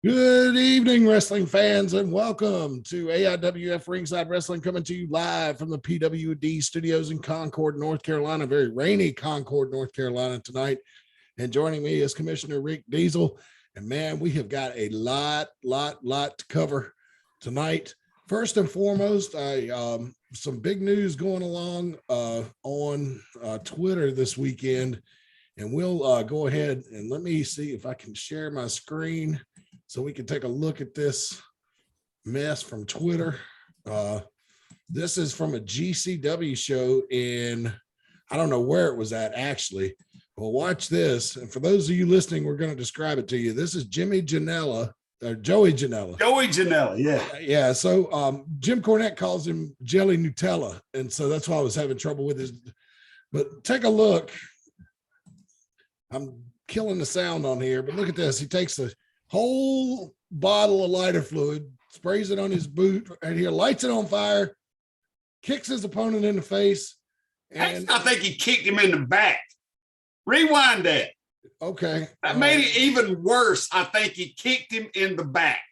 Good evening, wrestling fans, and welcome to AIWF Ringside Wrestling, coming to you live from the PWD studios in Concord, North Carolina. Very rainy Concord, North Carolina tonight. And joining me is Commissioner Rick Diesel. And man, we have got a lot to cover tonight. First and foremost, some big news going along on Twitter this weekend. And we'll go ahead and let me see if I can share my screen so we can take a look at this mess from Twitter. This is from a GCW show in, I don't know where it was at actually. Well, watch this. And for those of you listening, we're going to describe it to you. This is Joey Janela. Joey Janela, yeah. Yeah, so Jim Cornette calls him Jelly Nutella. And so that's why I was having trouble with his. But take a look. I'm killing the sound on here, but look at this. He takes a whole bottle of lighter fluid, sprays it on his boot right here, lights it on fire, kicks his opponent in the face. And I think he kicked him in the back. Rewind that. Okay. That made it even worse. I think he kicked him in the back.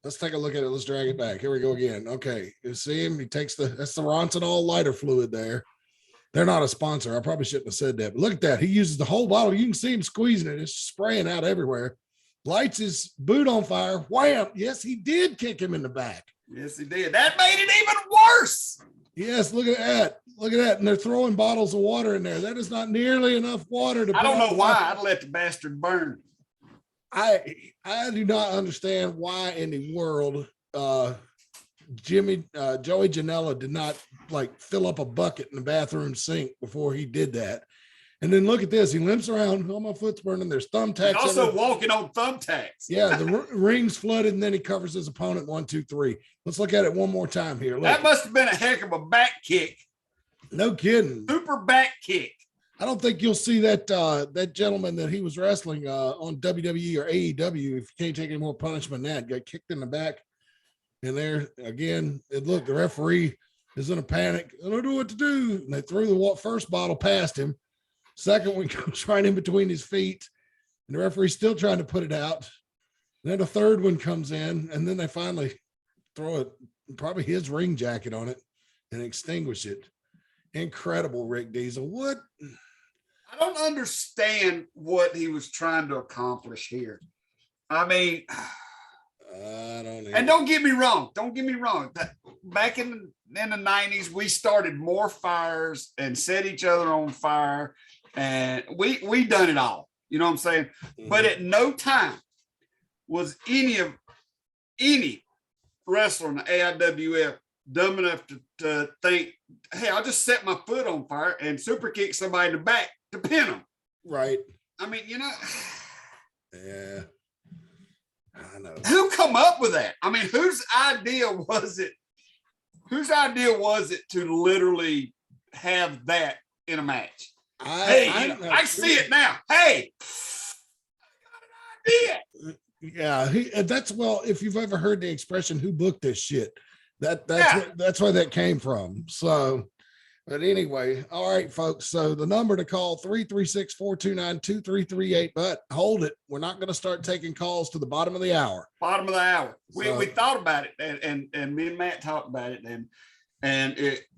Let's take a look at it. Let's drag it back. Here we go again. Okay. You see him? He takes that's the Ronson lighter fluid there. They're not a sponsor. I probably shouldn't have said that, but look at that. He uses the whole bottle. You can see him squeezing it. It's spraying out everywhere. Lights his boot on fire. Wham. Yes, he did kick him in the back. Yes, he did. That made it even worse. Yes, look at that. Look at that. And they're throwing bottles of water in there. That is not nearly enough water to. I don't know why. I'd let the bastard burn. I do not understand why in the world Joey Janela did not like fill up a bucket in the bathroom sink before he did that. And then look at this. He limps around. Oh, my foot's burning. There's thumbtacks. He's also walking on thumbtacks. Yeah, the ring's flooded, and then he covers his opponent 1, 2, 3. Let's look at it one more time here. Look. That must have been a heck of a back kick. No kidding. Super back kick. I don't think you'll see that that gentleman that he was wrestling on WWE or AEW if you can't take any more punishment than that. Got kicked in the back. And there again, look, the referee is in a panic. I don't know what to do. And they threw the first bottle past him. Second one goes right in between his feet. And the referee's still trying to put it out. And then a third one comes in. And then they finally throw it, probably his ring jacket on it and extinguish it. Incredible, Rick Diesel. What? I don't understand what he was trying to accomplish here. I mean, I don't know. And don't get me wrong. Back in the 90s, we started more fires and set each other on fire. And we done it all. You know what I'm saying? Mm-hmm. But at no time was any wrestler in the AIWF dumb enough to think, hey, I'll just set my foot on fire and super kick somebody in the back to pin them. Right. I mean, Yeah. I know. Who come up with that? I mean, whose idea was it to literally have that in a match? I see it now. Hey, I got an idea. Yeah, if you've ever heard the expression "who booked this shit," that's where that came from. So, but anyway, all right, folks. So the number to call 336-429-2338. But hold it, we're not going to start taking calls to the bottom of the hour. We thought about it, and me and Matt talked about it, and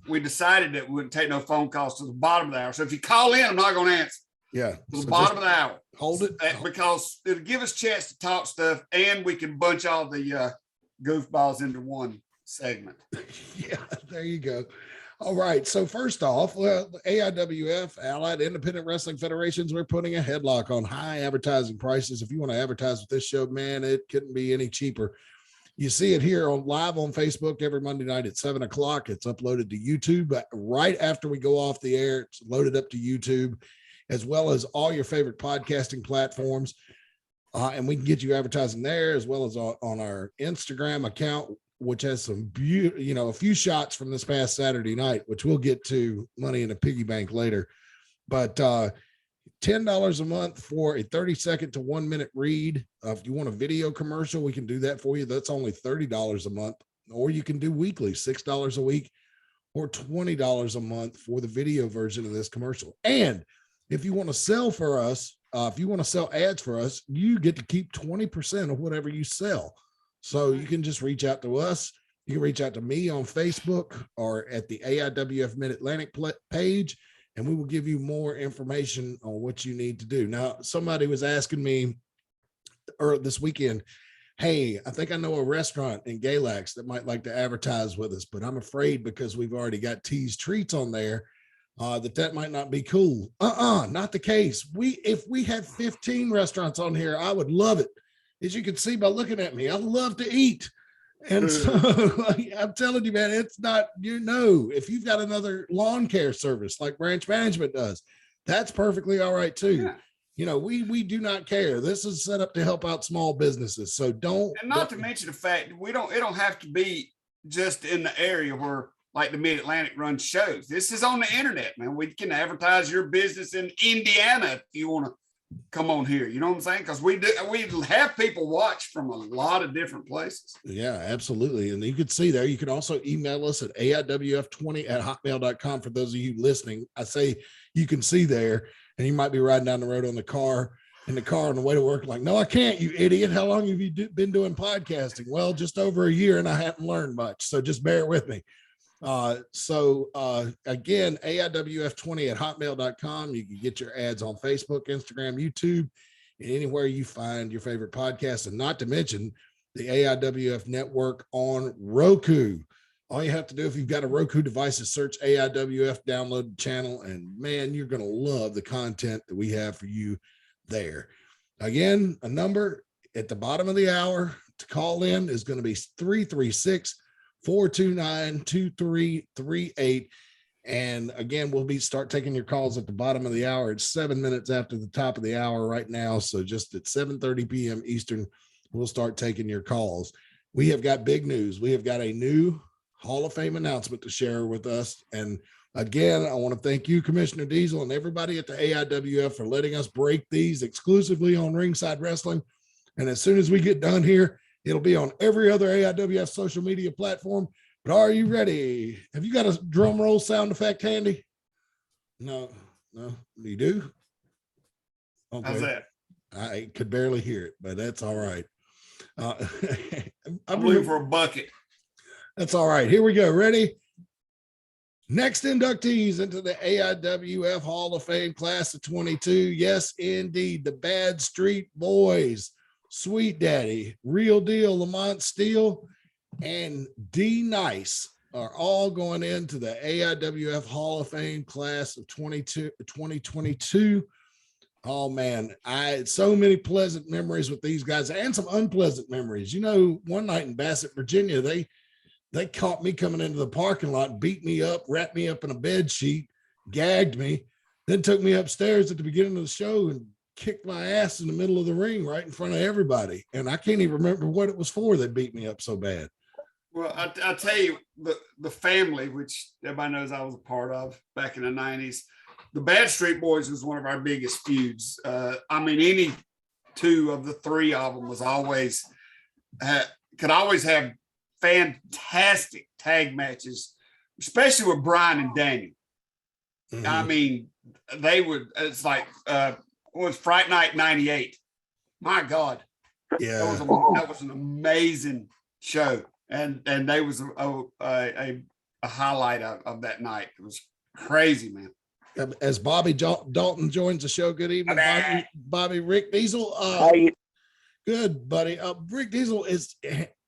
we decided that we wouldn't take no phone calls to the bottom of the hour. So if you call in, I'm not going to answer. Yeah. To the bottom of the hour. Hold it. Because it'll give us a chance to talk stuff, and we can bunch all the goofballs into one segment. Yeah, there you go. All right. So first off, AIWF, Allied Independent Wrestling Federations, we're putting a headlock on high advertising prices. If you want to advertise with this show, man, it couldn't be any cheaper. You see it here live on Facebook every Monday night at 7:00. It's uploaded to YouTube, but right after we go off the air, it's loaded up to YouTube, as well as all your favorite podcasting platforms. And we can get you advertising there, as well as on our Instagram account, which has some a few shots from this past Saturday night, which we'll get to Money in a Piggy Bank later. But $10 a month for a 30-second to 1 minute read. If you want a video commercial, we can do that for you. That's only $30 a month. Or you can do weekly, $6 a week, or $20 a month for the video version of this commercial. And if you want to sell for us if you want to sell ads for us, you get to keep 20% of whatever you sell. So you can just reach out to us. You can reach out to me on Facebook or at the AIWF Mid-Atlantic page, and we will give you more information on what you need to do. Now, somebody was asking me this weekend, hey, I think I know a restaurant in Galax that might like to advertise with us, but I'm afraid because we've already got T's Treats on there, that might not be cool. Not the case. If we had 15 restaurants on here, I would love it. As you can see by looking at me, I love to eat. And so I'm telling you, man, it's not, if you've got another lawn care service like Branch Management does, that's perfectly all right too. Yeah. We do not care. This is set up to help out small businesses. So to mention the fact it don't have to be just in the area where like the Mid-Atlantic runs shows. This is on the internet, man. We can advertise your business in Indiana if you want to come on here. You know what I'm saying? Because we have people watch from a lot of different places. Yeah, absolutely. And you can see there, you can also email us at AIWF20@hotmail.com for those of you listening. I say you can see there, and you might be riding down the road in the car on the way to work, like, no, I can't, you idiot. How long have you been doing podcasting? Well, just over a year, and I haven't learned much. So just bear with me. Again, AIWF20@hotmail.com. You can get your ads on Facebook, Instagram, YouTube, and anywhere you find your favorite podcast. And not to mention the AIWF network on Roku. All you have to do if you've got a Roku device is search AIWF, download the channel, and man, you're going to love the content that we have for you there. Again, a number at the bottom of the hour to call in is going to be 336-429-2338. And again, we'll start taking your calls at the bottom of the hour. It's 7 minutes after the top of the hour right now. So just at 7:30 p.m. Eastern, we'll start taking your calls. We have got big news. We have got a new Hall of Fame announcement to share with us. And again, I want to thank you, Commissioner Diesel, and everybody at the AIWF for letting us break these exclusively on Ringside Wrestling. And as soon as we get done here, it'll be on every other AIWF social media platform. But are you ready? Have you got a drum roll sound effect handy? No, you do? Okay. How's that? I could barely hear it, but that's all right. I'm looking for a bucket. That's all right. Here we go. Ready? Next inductees into the AIWF Hall of Fame class of 22. Yes, indeed. The Bad Street Boys, Sweet Daddy, Real Deal, Lamont Steele, and D Nice are all going into the AIWF Hall of Fame class of 2022. Oh man, I had so many pleasant memories with these guys and some unpleasant memories. One night in Bassett, Virginia, they caught me coming into the parking lot, beat me up, wrapped me up in a bed sheet, gagged me, then took me upstairs at the beginning of the show and kicked my ass in the middle of the ring right in front of everybody. And I can't even remember what it was for. They beat me up so bad. Well, I'll tell you, the family, which everybody knows I was a part of back in the 90s, the Bad Street Boys was one of our biggest feuds. Any two of the three of them was could always have fantastic tag matches, especially with Brian and Daniel. Mm-hmm. I mean, it's like, it was Fright Night 98. My God. Yeah. That was an amazing show. And they was a highlight of that night. It was crazy, man. As Bobby Dalton joins the show, good evening, Bobby. Rick Diesel. Good, buddy. Rick Diesel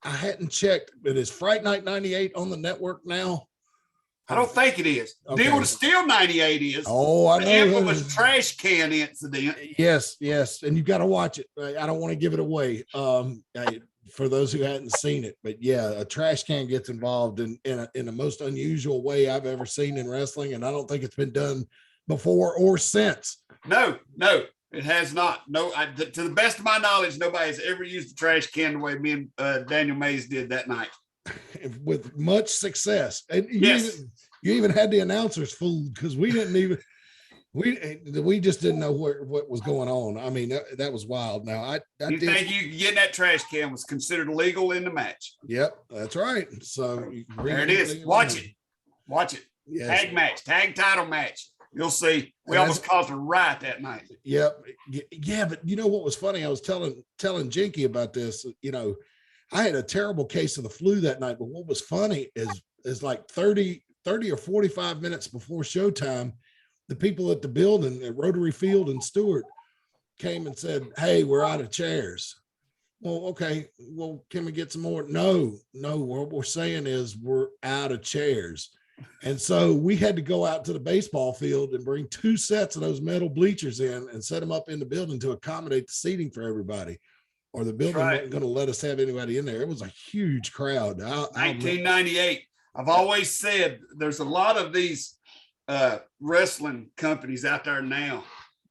I hadn't checked, but is Fright Night 98 on the network now? I don't think it is. Okay. Deal with Steel 98 is. Oh, I know. The infamous trash can incident. Yes. And you got to watch it. I don't want to give it away for those who hadn't seen it. But yeah, a trash can gets involved in the most unusual way I've ever seen in wrestling. And I don't think it's been done before or since. No, it has not. No, to the best of my knowledge, nobody has ever used the trash can the way me and Daniel Mays did that night. With much success. And yes. You even had the announcers fooled because we didn't even we just didn't know what was going on. I mean, that was wild. Now think you getting that trash can was considered illegal in the match. Yep, that's right. So there it is. Watch it. Yes. Tag match, tag title match. You'll see. We almost caused a riot that night. Yep. Yeah. But you know what was funny? I was telling Jinky about this. You know, I had a terrible case of the flu that night, but what was funny is like 30 or 45 minutes before showtime, the people at the building at Rotary Field and Stewart came and said, "Hey, we're out of chairs." Well, okay. Well, can we get some more? No. What we're saying is we're out of chairs. And so we had to go out to the baseball field and bring 2 sets of those metal bleachers in and set them up in the building to accommodate the seating for everybody, or the building wasn't going to let us have anybody in there. It was a huge crowd. 1998. I've always said there's a lot of these wrestling companies out there now,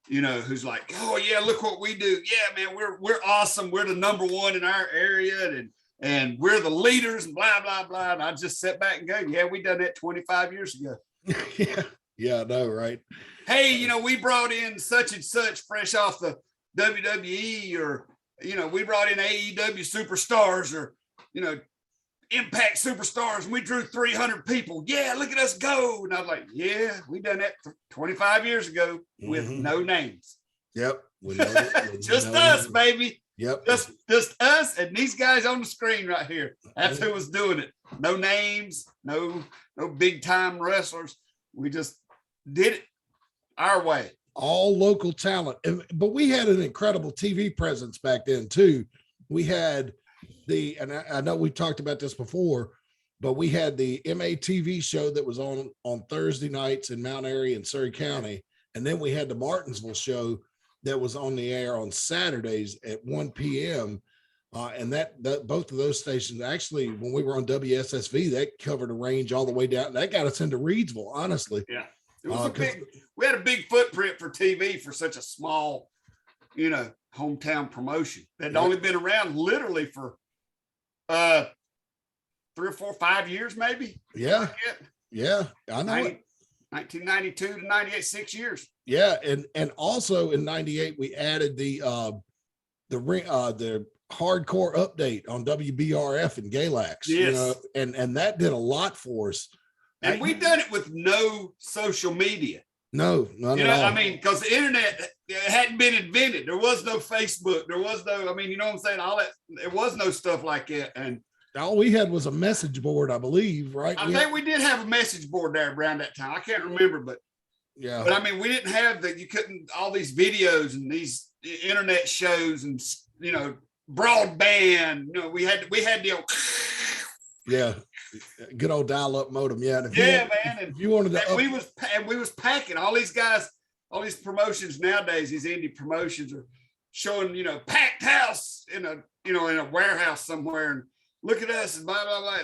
you know, who's like, oh yeah, look what we do. Yeah, man, we're awesome. We're the number one in our area, and we're the leaders, and blah, blah, blah. And I just sit back and go, yeah, we done that 25 years ago. Yeah, I know, right? Hey, you know, we brought in such and such fresh off the WWE, or, you know, we brought in AEW superstars, or, you know, Impact superstars, and we drew 300 people. Yeah, look at us go. And I was like, yeah, we done that 25 years ago with no names. Yep. Just us, baby. Yep. Just us and these guys on the screen right here. That's who was doing it. No names, no big time wrestlers. We just did it our way. All local talent. But we had an incredible TV presence back then too. We had and I know we talked about this before, but we had the MATV show that was on Thursday nights in Mount Airy and Surrey County. And then we had the Martinsville show that was on the air on Saturdays at 1 p.m. And that both of those stations, actually, when we were on WSSV, that covered a range all the way down. That got us into Reidsville, honestly. Yeah. It was we had a big footprint for TV for such a small, you know, hometown promotion that had only been around literally for 3 or 4, 5 years, maybe. Yeah. Yeah. I know. 1992 to 98, 6 years. Yeah. And also in 98, we added the hardcore update on WBRF and Galax. Yes. You know, and that did a lot for us. And we done it with no social media. No, none you at know, all. I mean, because the internet hadn't been invented. There was no Facebook. There was no, I mean, you know what I'm saying? All that, there was no stuff like that. And all we had was a message board, I believe, right? I think we did have a message board there around that time. I can't remember, but yeah. But I mean, we didn't have that. You couldn't, all these videos and these internet shows and, you know, broadband, you know, we had the old, yeah, good old dial-up modem. Yeah, man. And if you wanted to, we was packing all these guys, all these promotions nowadays. These indie promotions are showing, you know, packed house in a warehouse somewhere, and look at us and blah blah blah.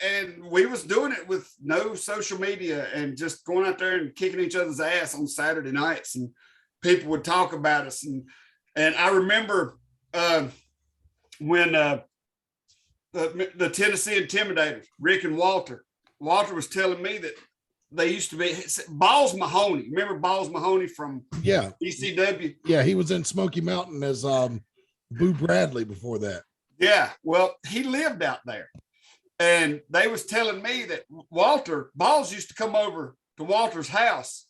And we was doing it with no social media and just going out there and kicking each other's ass on Saturday nights, and people would talk about us. And I remember when the Tennessee Intimidators, Rick and Walter was telling me that they used to be Balls Mahoney. Remember Balls Mahoney from ECW? Yeah, he was in Smoky Mountain as Boo Bradley before that. Yeah, well, he lived out there. And they was telling me that Balls used to come over to Walter's house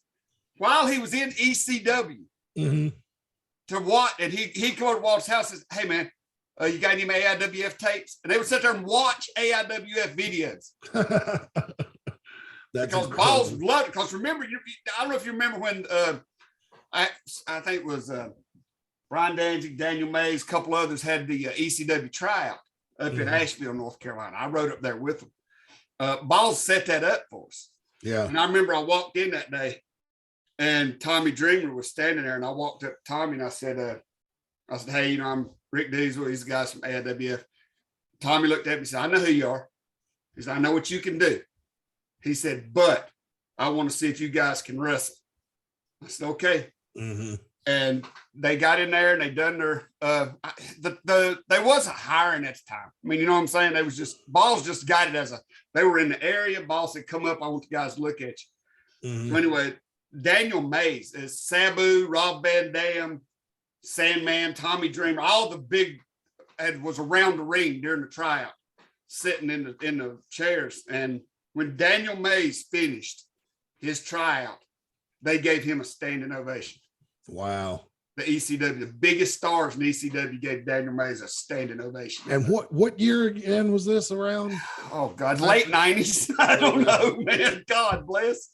while he was in ECW to watch. And he'd come over to Walter's house and say, hey, man, you got any AIWF tapes? And they would sit there and watch AIWF videos. Because Balls loved it. Because remember, I don't know if you remember when I think it was Brian Danzig, Daniel Mays, a couple others had the ECW tryout up in Asheville, North Carolina. I rode up there with them. Balls set that up for us. Yeah. And I remember I walked in that day and Tommy Dreamer was standing there, and I walked up to Tommy and I said, hey, you know, I'm Rick Diesel. He's the guys from AIWF. Tommy looked at me and said, I know who you are. He said, I know what you can do. He said, but I want to see if you guys can wrestle. I said, okay. And they got in there and they done their, they wasn't hiring at the time. I mean, you know what I'm saying? They was just, Balls just got it as they were in the area. Balls said, come up. I want you guys to look at you. So anyway, Daniel Mays is Sabu, Rob Van Dam, Sandman, Tommy Dreamer, all the big was around the ring during the tryout, sitting in the chairs. And when Daniel Mays finished his tryout, they gave him a standing ovation. Wow. The ECW, the biggest stars in ECW gave Daniel Mays a standing ovation. And what year again was this around? Oh God, late 90s. I don't know, man. God bless.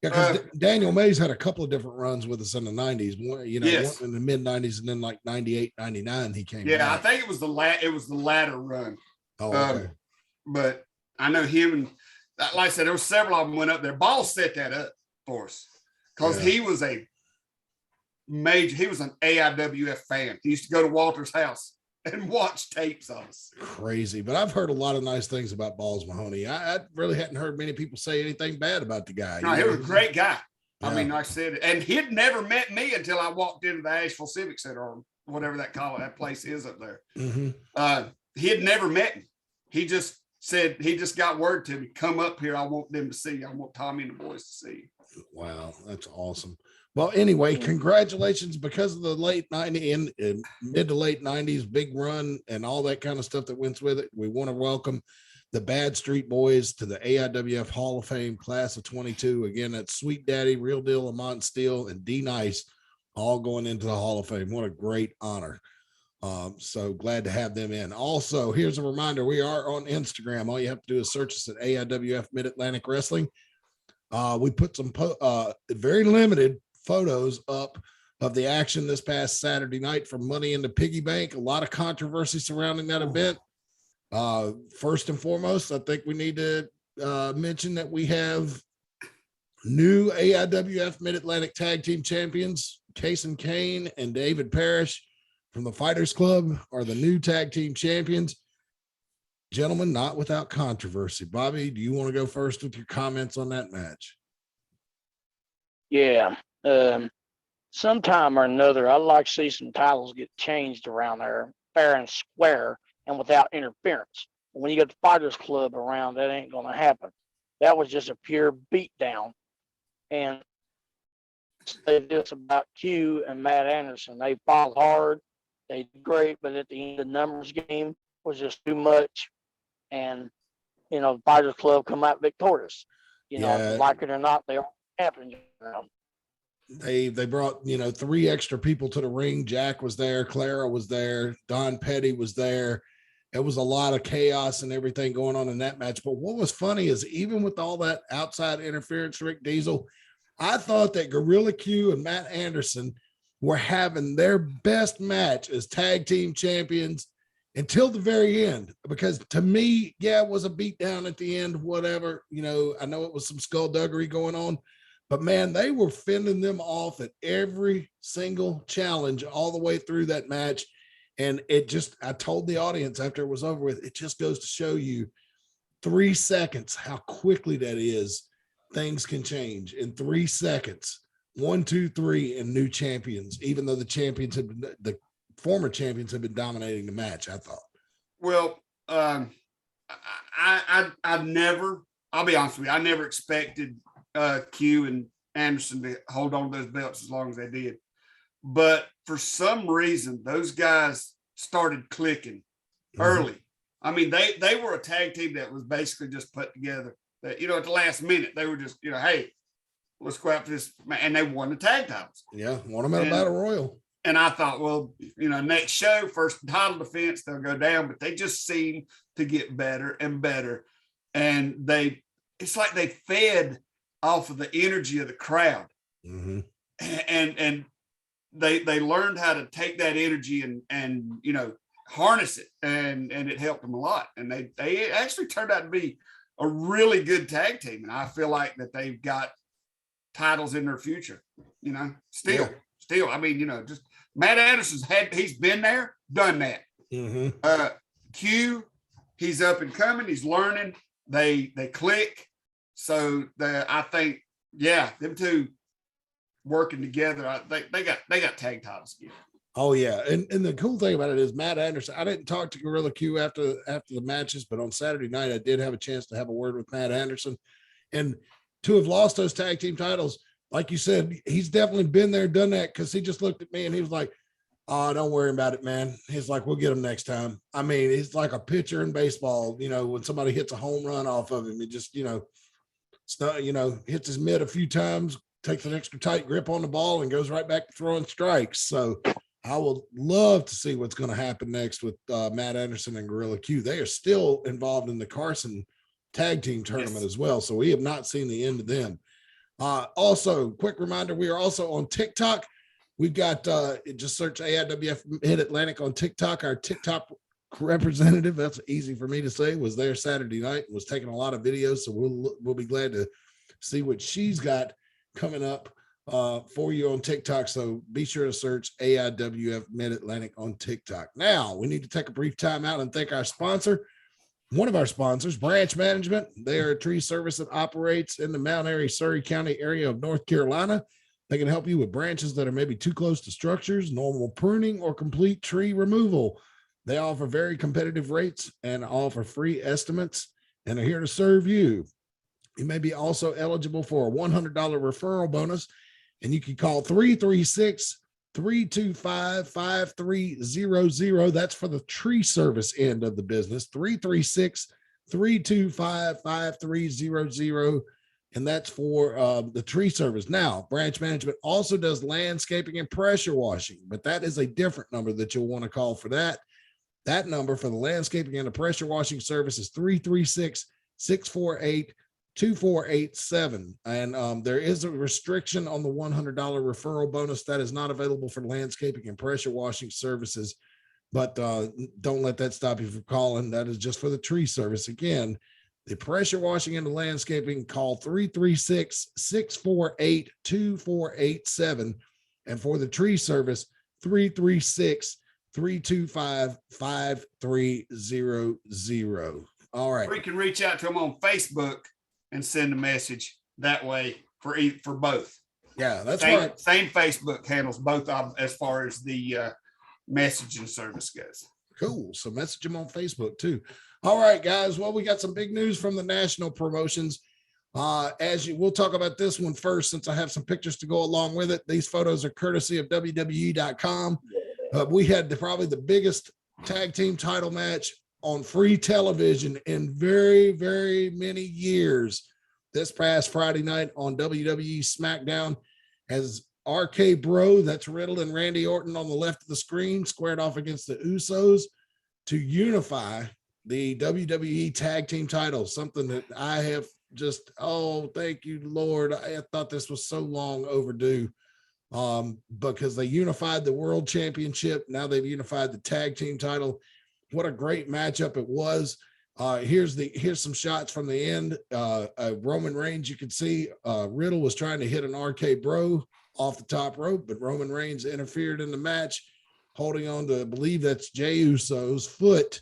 Yeah, because Daniel Mays had a couple of different runs with us in the 90s. One, Yes. one in the mid 90s, and then like 98, 99, he came. Yeah, back. I think it was the latter run. Oh, okay. But I know him, and like I said, there were several of them went up there. Ball set that up for us because he was an AIWF fan. He used to go to Walter's house and watch tapes of us. Crazy. But I've heard a lot of nice things about Balls Mahoney. I really hadn't heard many people say anything bad about the guy. No, he was a great guy. Yeah. I mean, like I said, and he'd never met me until I walked into the Asheville Civic Center or whatever that place is up there. Mm-hmm. He had never met me. He just said, he just got word to me, come up here. I want them to see you. I want Tommy and the boys to see you. Wow. That's awesome. Well, anyway, congratulations because of the late 90s and mid to late 90s big run and all that kind of stuff that went with it. We want to welcome the Bad Street Boys to the AIWF Hall of Fame class of 22. Again, that's Sweet Daddy, Real Deal, Lamont Steele, and D Nice all going into the Hall of Fame. What a great honor. So glad to have them in. Also, here's a reminder. We are on Instagram. All you have to do is search us at AIWF Mid-Atlantic Wrestling. We put some very limited photos up of the action this past Saturday night from Money in the Piggy Bank. A lot of controversy surrounding that event. First and foremost, I think we need to mention that we have new AIWF Mid-Atlantic Tag Team Champions. Kasey Kane and David Parrish from the Fighters Club are the new tag team champions. Gentlemen, not without controversy. Bobby, do you want to go first with your comments on that match? Yeah. Sometime or another, I'd like to see some titles get changed around there, fair and square, and without interference. When you get the Fighters Club around, that ain't going to happen. That was just a pure beatdown. And they did this about Q and Matt Anderson. They fought hard. They did great, but at the end, the numbers game was just too much. And, the Fighters Club come out victorious. Like it or not, they are champions. They brought, 3 extra people to the ring. Jack was there. Clara was there. Don Petty was there. It was a lot of chaos and everything going on in that match. But what was funny is even with all that outside interference, Rick Diesel, I thought that Gorilla Q and Matt Anderson were having their best match as tag team champions until the very end. Because to me, it was a beatdown at the end, whatever. I know it was some skullduggery going on. But, man, they were fending them off at every single challenge all the way through that match. And I told the audience after it was over with, it just goes to show you 3 seconds, how quickly that is. Things can change in 3 seconds. 1, 2, 3, and new champions, even though the former champions have been dominating the match, I thought. Well, I'll be honest with you, I never expected Q and Anderson to hold on to those belts as long as they did. But for some reason, those guys started clicking early. I mean, they were a tag team that was basically just put together. That, at the last minute, they were just, hey, let's go after this. And they won the tag titles. Yeah, won them at a battle royal. And I thought, well, next show, first title defense, they'll go down. But they just seem to get better and better. And it's like they fed off of the energy of the crowd. Mm-hmm. And they learned how to take that energy and harness it. And it helped them a lot. And they actually turned out to be a really good tag team. And I feel like that they've got titles in their future, still. I mean, just Matt Anderson's he's been there, done that. Mm-hmm. Q, he's up and coming, he's learning, they click. So I think, them two working together, they got tag titles again. Oh yeah. And the cool thing about it is Matt Anderson, I didn't talk to Gorilla Q after the matches, but on Saturday night, I did have a chance to have a word with Matt Anderson. And to have lost those tag team titles, like you said, he's definitely been there, done that, because he just looked at me and he was like, oh, don't worry about it, man. He's like, we'll get him next time. I mean, he's like a pitcher in baseball, when somebody hits a home run off of him, it just, hits his mitt a few times, takes an extra tight grip on the ball and goes right back to throwing strikes. So I would love to see what's going to happen next with Matt Anderson and Gorilla Q. They are still involved in the Carson tag team tournament as well. So we have not seen the end of them. Also, quick reminder, we are also on TikTok. We've got, just search AIWF Mid-Atlantic on TikTok. Our TikTok representative, that's easy for me to say, was there Saturday night and was taking a lot of videos. So we'll be glad to see what she's got coming up for you on TikTok. So be sure to search AIWF Mid-Atlantic on TikTok. Now we need to take a brief time out and thank our sponsor. One of our sponsors, Branch Management. They are a tree service that operates in the Mount Airy, Surrey County area of North Carolina. They can help you with branches that are maybe too close to structures, normal pruning, or complete tree removal. They offer very competitive rates and offer free estimates, and are here to serve you. You may be also eligible for a $100 referral bonus, and you can call 336-325-5300. That's for the tree service end of the business, 336-325-5300. And that's for the tree service. Now, Branch Management also does landscaping and pressure washing, but that is a different number that you'll want to call for that. That number for the landscaping and the pressure washing service is 336-648-2487. And there is a restriction on the $100 referral bonus that is not available for landscaping and pressure washing services. But don't let that stop you from calling. That is just for the tree service. Again, the pressure washing and the landscaping, call 336-648-2487. And for the tree service, 336-325-5300. All right. We can reach out to them on Facebook and send a message that way for both. Yeah, that's right. Same Facebook handles both of them as far as the messaging service goes. Cool. So message them on Facebook too. All right, guys. Well, we got some big news from the national promotions. We'll talk about this one first, since I have some pictures to go along with it. These photos are courtesy of WWE.com. We had probably the biggest tag team title match on free television in very, very many years this past Friday night on WWE SmackDown, as RK Bro, that's Riddle and Randy Orton on the left of the screen, squared off against the Usos to unify the WWE Tag Team titles, something that I have just, thank you, Lord. I thought this was so long overdue, because they unified the World Championship. Now they've unified the Tag Team title. What a great matchup it was. Here's some shots from the end. Roman Reigns, you can see Riddle was trying to hit an RK Bro off the top rope, but Roman Reigns interfered in the match, holding on to, I believe that's Jey Uso's foot.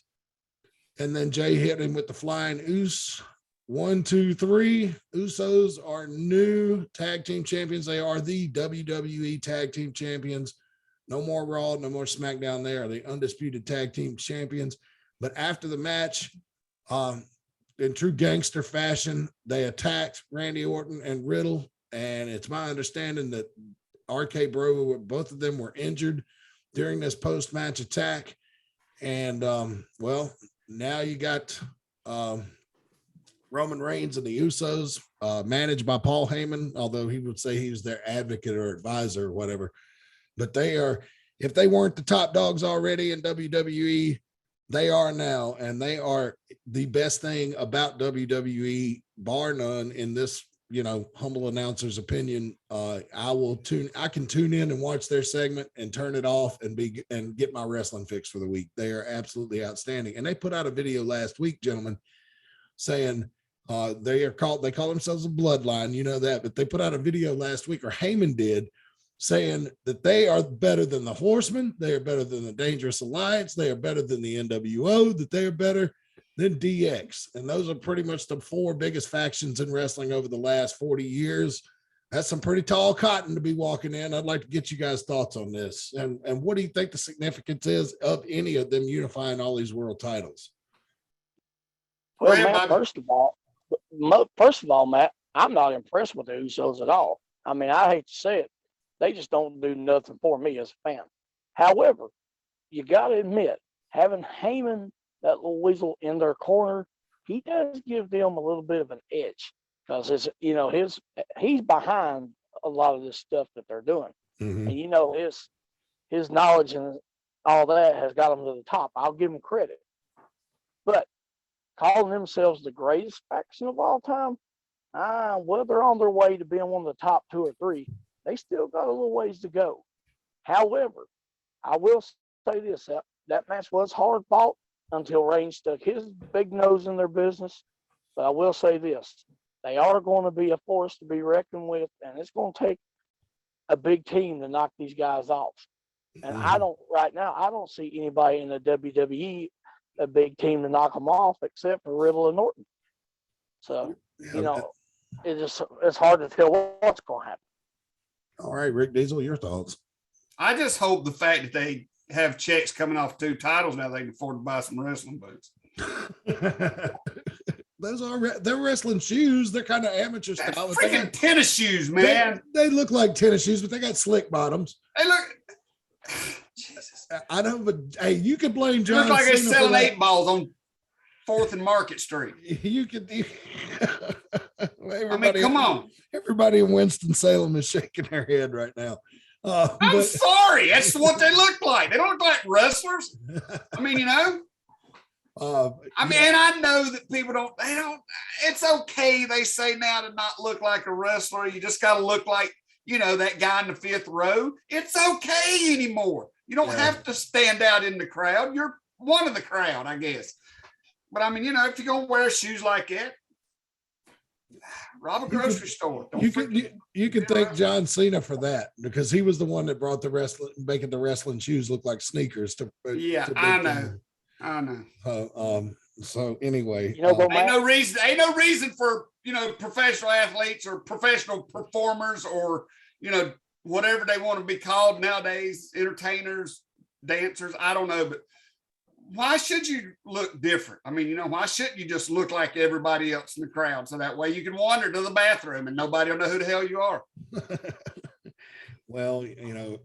And then Jey hit him with the flying Us. 1, 2, 3. Usos are new tag team champions. They are the WWE Tag Team Champions. No more Raw, no more SmackDown. They are the undisputed tag team champions. But after the match, in true gangster fashion, they attacked Randy Orton and Riddle. And it's my understanding that RK Bro, both of them were injured during this post-match attack. And, now you got Roman Reigns and the Usos, managed by Paul Heyman, although he would say he was their advocate or advisor or whatever. But they are, if they weren't the top dogs already in WWE, they are now, and they are the best thing about WWE, bar none, in this, humble announcer's opinion. I can tune in and watch their segment and turn it off and get my wrestling fix for the week. They are absolutely outstanding. And they put out a video last week, gentlemen, saying they call themselves a bloodline, you know that, but they put out a video last week, or Heyman did, saying that they are better than the Horsemen, they are better than the Dangerous Alliance, they are better than the NWO, that they are better than DX. And those are pretty much the 4 biggest factions in wrestling over the last 40 years. That's some pretty tall cotton to be walking in. I'd like to get you guys' thoughts on this. And what do you think the significance is of any of them unifying all these world titles? Well, Matt, first of all, Matt, I'm not impressed with the Usos at all. I mean, I hate to say it. They just don't do nothing for me as a fan. However, you got to admit, having Heyman, that little weasel, in their corner, he does give them a little bit of an edge, because he's behind a lot of this stuff that they're doing. Mhm. And you know, his knowledge and all that has got them to the top. I'll give him credit. But calling themselves the greatest faction of all time, well, they're on their way to being one of the top 2 or 3. They still got a little ways to go. However, I will say this, that match was hard fought until Reigns stuck his big nose in their business. But I will say this, they are going to be a force to be reckoned with, and it's going to take a big team to knock these guys off. And I don't see anybody in the WWE, a big team to knock them off, except for Riddle and Orton. So, you know, it's hard to tell what's going to happen. All right, Rick Diesel, your thoughts? I just hope the fact that they have checks coming off 2 titles now, they can afford to buy some wrestling boots. They're wrestling shoes. They're kind of amateur style. Freaking tennis shoes, man. They look like tennis shoes, but they got slick bottoms. They look. Jesus. I know, but hey, you could blame John. Look like they're Cena selling 8 balls on 4th and Market Street. You could. I mean, come on. Everybody in Winston-Salem is shaking their head right now. I'm sorry. That's what they look like. They don't look like wrestlers. I mean, you know. I mean, and I know that people don't, it's okay, they say now, to not look like a wrestler. You just got to look like, you know, that guy in the 5th row. It's okay anymore. You don't have to stand out in the crowd. You're one of the crowd, I guess. But I mean, you know, if you're going to wear shoes like that, rob a grocery store. You can thank John Cena for that, because he was the one that brought the wrestling, making the wrestling shoes look like sneakers. I know. So anyway, you know, ain't no reason for, you know, professional athletes or professional performers or, you know, whatever they want to be called nowadays, entertainers, dancers. I don't know, but why should you look different? I mean, you know, why shouldn't you just look like everybody else in the crowd, so that way you can wander to the bathroom and nobody will know who the hell you are? Well, you know,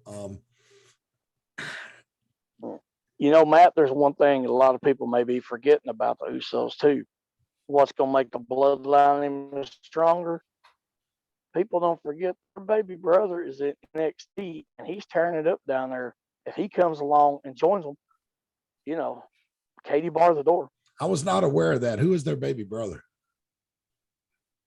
you know, Matt, there's one thing a lot of people may be forgetting about the Usos too. What's going to make the bloodline even stronger? People don't forget their baby brother is in NXT and he's tearing it up down there. If he comes along and joins them, you know, Katie bar the door. I was not aware of that. Who is their baby brother?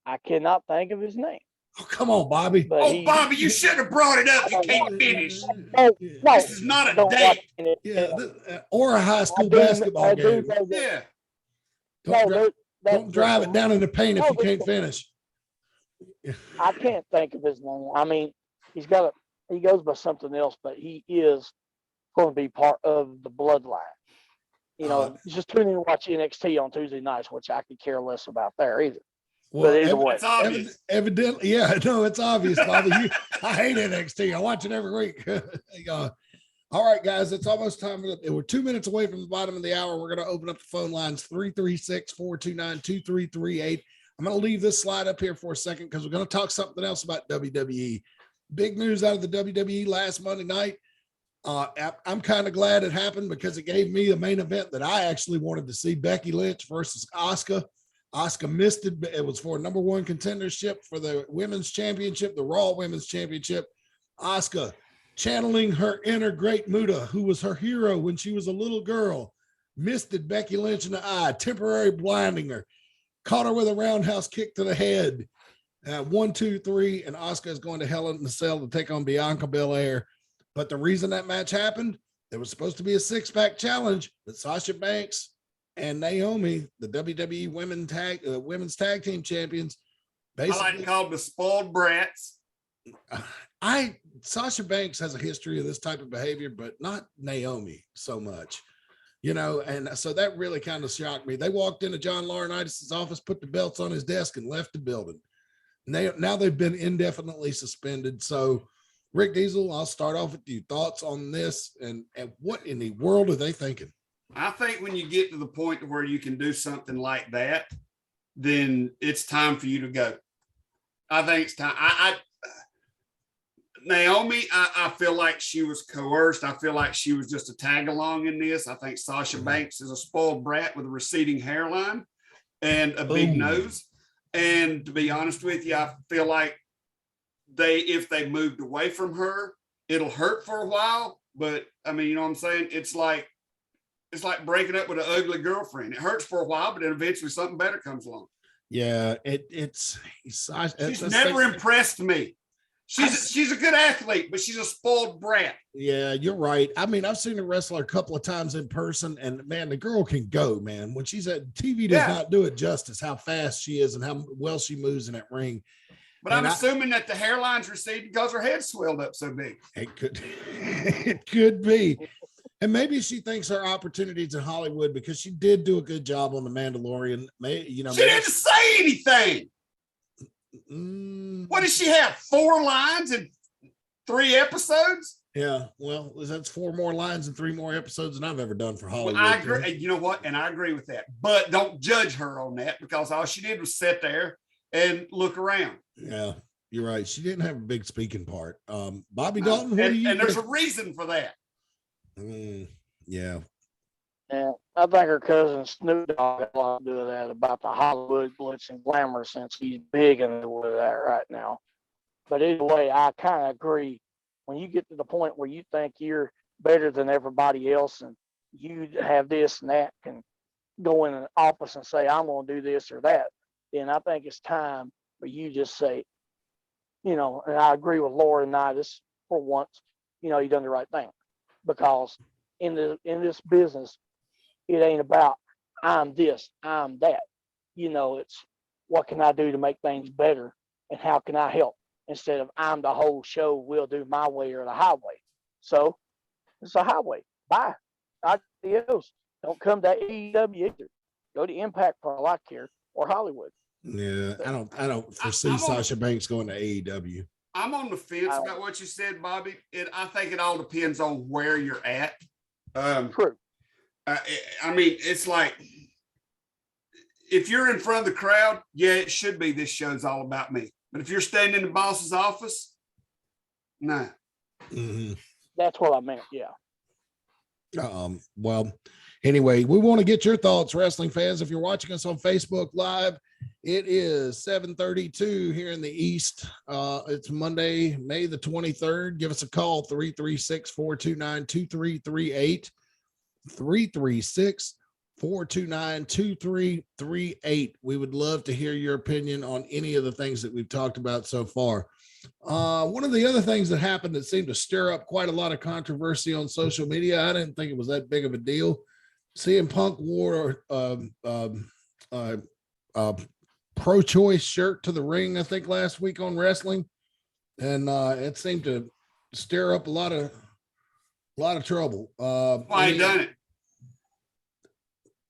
I cannot think of his name. Oh, come on, Bobby. But Bobby, you should have brought it up. You can't finish. No, This is not a date. Yeah, or a high school basketball game. Yeah. Don't drive it down in the paint if you can't finish. I can't think of his name. I mean, he goes by something else, but he is going to be part of the bloodline. You know, just tune in and watch NXT on Tuesday nights, which I could care less about there either. Well, but either way, it's obvious. Evidently, yeah, no, it's obvious, Bobby. I hate NXT. I watch it every week. All right, guys, it's almost time. We're 2 minutes away from the bottom of the hour. We're going to open up the phone lines, 336-429-2338. I'm going to leave this slide up here for a second because we're going to talk something else about WWE. Big news out of the WWE last Monday night. I'm kind of glad it happened because it gave me the main event that I actually wanted to see, Becky Lynch versus Asuka. Asuka missed it. It was for number 1 contendership for the women's championship, the Raw Women's Championship. Asuka, channeling her inner Great Muta, who was her hero when she was a little girl, misted Becky Lynch in the eye, temporarily blinding her, caught her with a roundhouse kick to the head. 1, 2, 3, and Asuka is going to Hell in the Cell to take on Bianca Belair. But the reason that match happened, there was supposed to be a 6-pack challenge that Sasha Banks and Naomi, the WWE Women's Tag Team Champions, basically, I like to call them the spoiled brats. Sasha Banks has a history of this type of behavior, but not Naomi so much, you know, and so that really kind of shocked me. They walked into John Laurinaitis' office, put the belts on his desk, and left the building. And now they've been indefinitely suspended. So, Rick Diesel, I'll start off with you. Thoughts on this, and what in the world are they thinking? I think when you get to the point where you can do something like that, then it's time for you to go. I think it's time. Naomi, I feel like she was coerced. I feel like she was just a tag along in this. I think Sasha Banks is a spoiled brat with a receding hairline and a big nose. And to be honest with you, I feel like if they moved away from her, it'll hurt for a while. But I mean, you know what I'm saying? It's like breaking up with an ugly girlfriend. It hurts for a while, but then eventually something better comes along. Yeah, She's never impressed me. She's a good athlete, but she's a spoiled brat. Yeah, you're right. I mean, I've seen her wrestle a couple of times in person, and man, the girl can go, man. When she's at TV, does not do it justice how fast she is and how well she moves in that ring. But I'm assuming that the hairline's receded because her head swelled up so big. It could be. And maybe she thinks her opportunities in Hollywood, because she did do a good job on The Mandalorian. She didn't say anything. What does she have? 4 lines in 3 episodes? Yeah, well, that's 4 more lines and 3 more episodes than I've ever done for Hollywood. Well, I agree. And you know what? And I agree with that. But don't judge her on that, because all she did was sit there and look around. Yeah, you're right. She didn't have a big speaking part. Bobby Dalton, and there's a reason for that. Yeah. And I think her cousin Snoop Dogg had a lot to do with that, about the Hollywood glitz and glamour, since he's big into that right now. But either way, I kind of agree. When you get to the point where you think you're better than everybody else, and you have this and that, can go in an office and say, I'm going to do this or that, then I think it's time for you just say, and I agree with Laura and I, this for once, you done the right thing. Because in this business, it ain't about I'm this, I'm that. It's what can I do to make things better, and how can I help, instead of I'm the whole show, we'll do my way or the highway. So it's a highway. Bye. Adios. Don't come to AEW either. Go to Impact for all I care, or Hollywood. Yeah, I don't foresee Sasha Banks going to AEW. I'm on the fence about what you said, Bobby. I think it all depends on where you're at. True. I mean, it's like, if you're in front of the crowd, yeah, it should be this show's all about me. But if you're standing in the boss's office, nah. Mm-hmm. That's what I meant, yeah. Well, anyway, we want to get your thoughts, wrestling fans. If you're watching us on Facebook Live, it is 7:32 here in the East. It's Monday, May the 23rd. Give us a call, 336-429-2338. 336-429-2338. We would love to hear your opinion on any of the things that we've talked about so far. One of the other things that happened that seemed to stir up quite a lot of controversy on social media, I didn't think it was that big of a deal. CM Punk wore pro-choice shirt to the ring, I think, last week on wrestling, and it seemed to stir up a lot of trouble. Why he done it?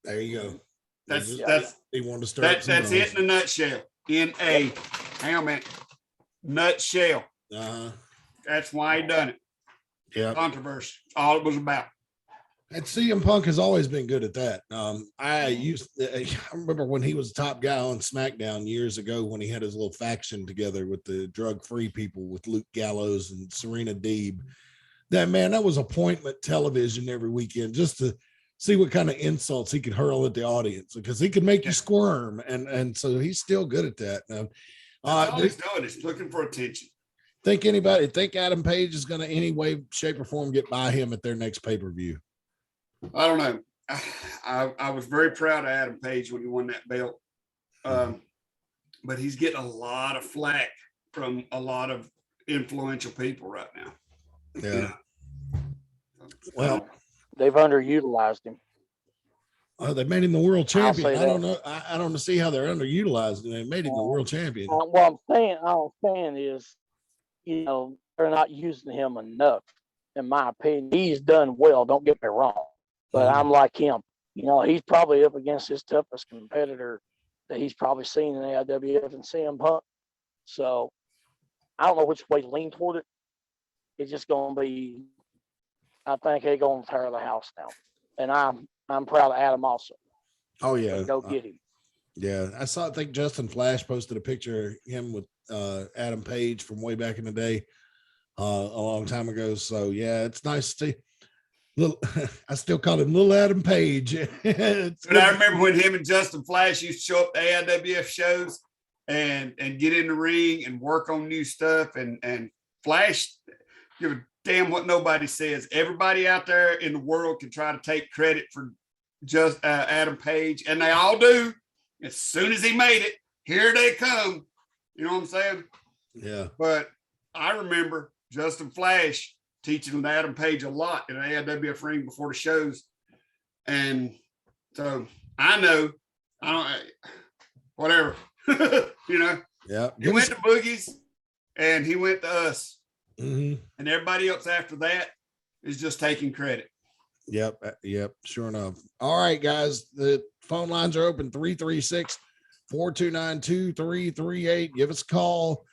There you go. That's he wanted to start. That's it in a nutshell. Hang on a minute. Nutshell. That's why he done it. Yeah. Controversy. All it was about. And CM Punk has always been good at that. I remember when he was the top guy on SmackDown years ago, when he had his little faction together with the drug-free people, with Luke Gallows and Serena Deeb. That was appointment television every weekend, just to see what kind of insults he could hurl at the audience, because he could make you squirm. And so he's still good at that. All he's doing is looking for attention. Think Adam Page is going to any way, shape, or form get by him at their next pay-per-view? I don't know. I was very proud of Adam Page when he won that belt. But he's getting a lot of flack from a lot of influential people right now. Yeah. Well, they've underutilized him. They made him the world champion. I don't know. I don't see how they're underutilized. They made him the world champion. What I'm saying is, they're not using him enough, in my opinion. He's done well, don't get me wrong, but I'm like him. He's probably up against his toughest competitor that he's probably seen in AIWF and CM Punk. So I don't know which way to lean toward it. It's just going to be, I think they're going to tear the house down. And I'm proud of Adam also. Oh, yeah. So go get him. Yeah. I think Justin Flash posted a picture of him with Adam Page from way back in the day, a long time ago. So, yeah, it's nice to see. I still call him Little Adam Page. But I remember when him and Justin Flash used to show up to AIWF shows, and get in the ring and work on new stuff and Flash, give a damn what nobody says. Everybody out there in the world can try to take credit for just Adam Page, and they all do. As soon as he made it, here they come. You know what I'm saying? Yeah. But I remember Justin Flash teaching Adam Page a lot in AIWF Ring before the shows. And so I know, whatever, you know. Yeah. He went to Boogie's and he went to us. Mm-hmm. And everybody else after that is just taking credit. Yep. Sure enough. All right, guys. The phone lines are open 336-429-2338. Give us a call.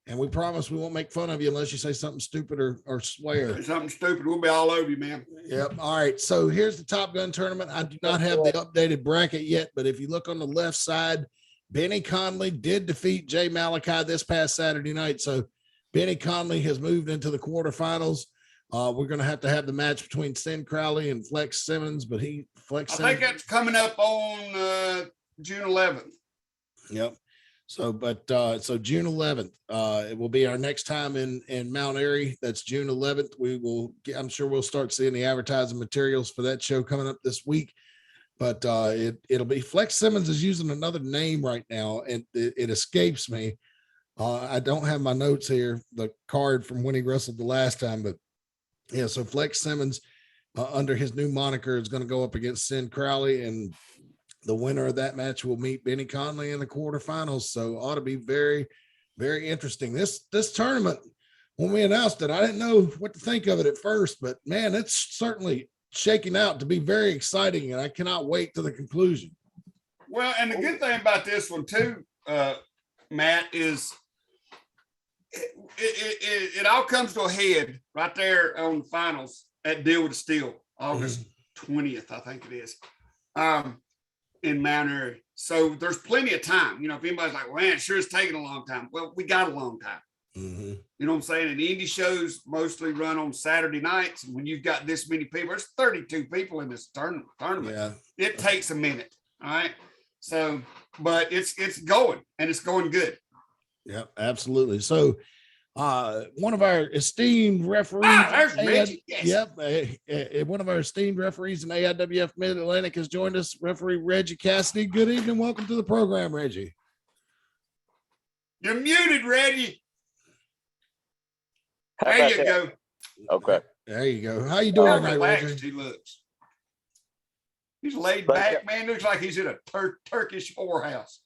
And we promise we won't make fun of you unless you say something stupid or swear. Something stupid. We'll be all over you, man. Yep. All right. So here's the Top Gun tournament. I do not have the updated bracket yet, but if you look on the left side, Benny Conley did defeat Jay Malachi this past Saturday night. So Benny Conley has moved into the quarterfinals. We're going to have the match between Sin Crowley and Flex Simmons, but I think that's coming up on June 11th. Yep. So June 11th, it will be our next time in Mount Airy. That's June 11th. I'm sure we'll start seeing the advertising materials for that show coming up this week, but it'll be Flex Simmons is using another name right now, and it escapes me. I don't have my notes here, the card from when he wrestled the last time, but yeah, so Flex Simmons under his new moniker is going to go up against Sin Crowley, and the winner of that match will meet Benny Conley in the quarterfinals. So ought to be very, very interesting. This tournament, when we announced it, I didn't know what to think of it at first, but man, it's certainly shaking out to be very exciting, and I cannot wait to the conclusion. Well, and the good thing about this one too, Matt, is it all comes to a head right there on the finals at Deal with the Steel, August 20th, I think it is. In Mount Airy. So there's plenty of time. You know, if anybody's like, well, man, it sure is taking a long time. Well, we got a long time. Mm-hmm. You know what I'm saying? And indie shows mostly run on Saturday nights. And when you've got this many people, there's 32 people in this tournament. Yeah. It takes a minute. All right. So, but it's going, and it's going good. Yep, absolutely. So one of our esteemed referees, one of our esteemed referees in AIWF Mid-Atlantic has joined us, referee Reggie Cassidy. Good evening. Welcome to the program, Reggie. You're muted, Reggie. There you go. Okay. There you go. How you doing, How relaxed Reggie? he looks. He's laid back, man. Looks like he's in a Turkish whorehouse.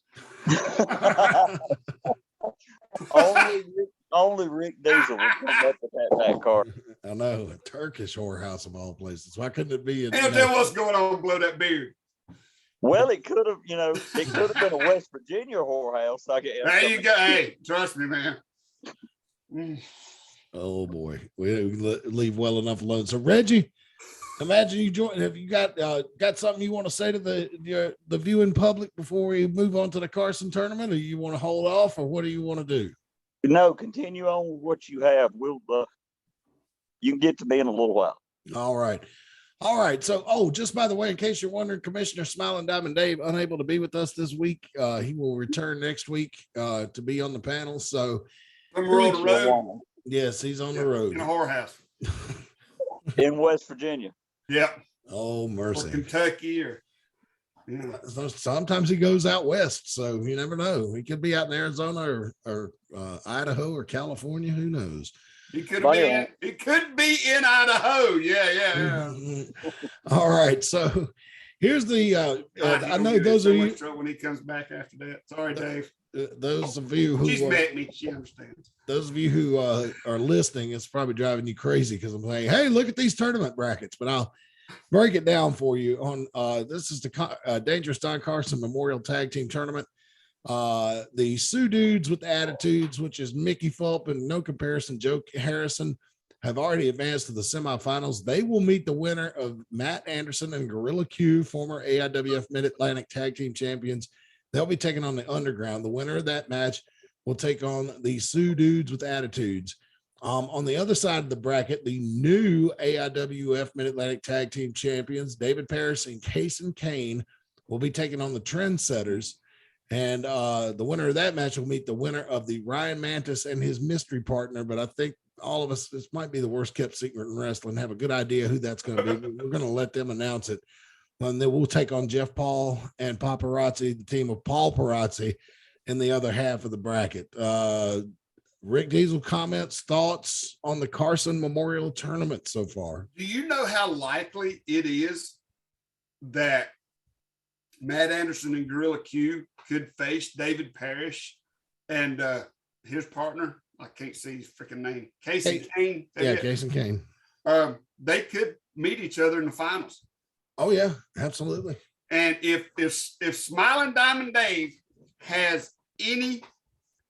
Only Rick Diesel would come up with that card. I know, a Turkish whorehouse of all places. Why couldn't it be? Tell what's going on, blow that beard. Well, it could have, it could have been a West Virginia whorehouse. There you go. Hey, trust me, man. Oh boy, we leave well enough alone. So Reggie, imagine you join. Have you got something you want to say to the viewing public before we move on to the Carson tournament, or you want to hold off, or what do you want to do? No, continue on with what you have. You can get to me in a little while. All right. So, just by the way, in case you're wondering, Commissioner Smiling Diamond Dave unable to be with us this week. He will return next week to be on the panel. So, we're on the road. Yes, he's on the road in a whorehouse in West Virginia. Yep. Oh, mercy. Or Kentucky, or sometimes he goes out west, so you never know. He could be out in Arizona or Idaho or California. Who knows? He could be. It could be in Idaho. Yeah. All right. So here's the. I know those of you when he comes back after that. Sorry, Dave. Those of you who she's met me, she understands. Those of you who are listening, it's probably driving you crazy because I'm saying, hey, look at these tournament brackets. But I'll break it down for you. On this is the Dangerous Don Carson Memorial Tag Team Tournament. The Sioux Dudes with Attitudes, which is Mickey Fulp and no comparison, Joe Harrison, have already advanced to the semifinals. They will meet the winner of Matt Anderson and Gorilla Q, former AIWF Mid-Atlantic Tag Team Champions. They'll be taking on the Underground. The winner of that match will take on the Sioux Dudes with Attitudes. On the other side of the bracket, the new AIWF Mid-Atlantic Tag Team Champions, David Parris and Kasey Kane, will be taking on the Trendsetters. And the winner of that match will meet the winner of the Ryan Mantis and his mystery partner. But I think all of us, this might be the worst kept secret in wrestling, have a good idea who that's going to be. We're going to let them announce it. And then we'll take on Jeff Paul and Paparazzi, the team of Paul Parazzi, in the other half of the bracket. Rick Diesel, comments, thoughts on the Carson Memorial Tournament so far? Do you know how likely it is that Matt Anderson and Gorilla Q could face David Parrish and his partner? I can't see his freaking name. Kasey Kane. Yeah, Kasey Kane. They could meet each other in the finals. Oh yeah, absolutely. And if Smiling Diamond Dave has any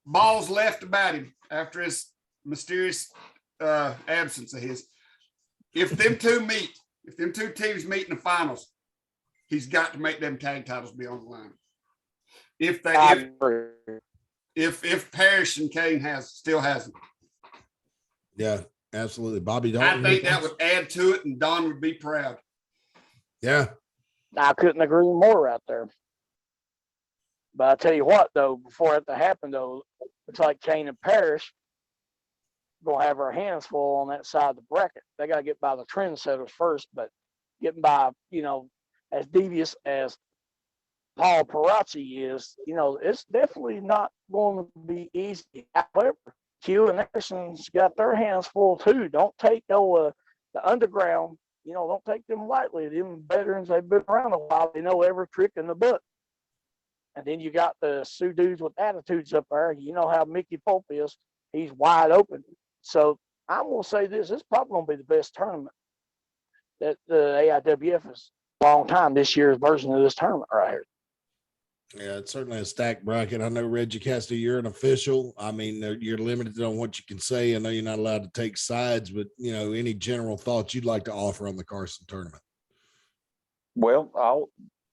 balls left about him after his mysterious absence of his, if them two teams meet in the finals, he's got to make them tag titles be on the line. If Parrish and Kane still has them. Yeah, absolutely. Bobby Dalton. I think that would add to it, and Don would be proud. Yeah. I couldn't agree more right there. But I tell you what, though, before it to happen, though, it's like Kane and Parrish gonna have our hands full on that side of the bracket. They got to get by the trendsetters first, but getting by, as devious as Paul Parazzi is, it's definitely not going to be easy. However, Q and Anderson's got their hands full too. Don't take the underground, don't take them lightly. Them veterans, they've been around a while. They know every trick in the book. And then you got the Sioux dudes with attitudes up there. You know how Mickey Fulp is. He's wide open. So I'm going to say this is probably going to be the best tournament that the AIWF has a long time, this year's version of this tournament right here. Yeah, it's certainly a stacked bracket. I know, Reggie Cassidy, you're an official. I mean, you're limited on what you can say. I know you're not allowed to take sides, but, any general thoughts you'd like to offer on the Carson tournament? Well, all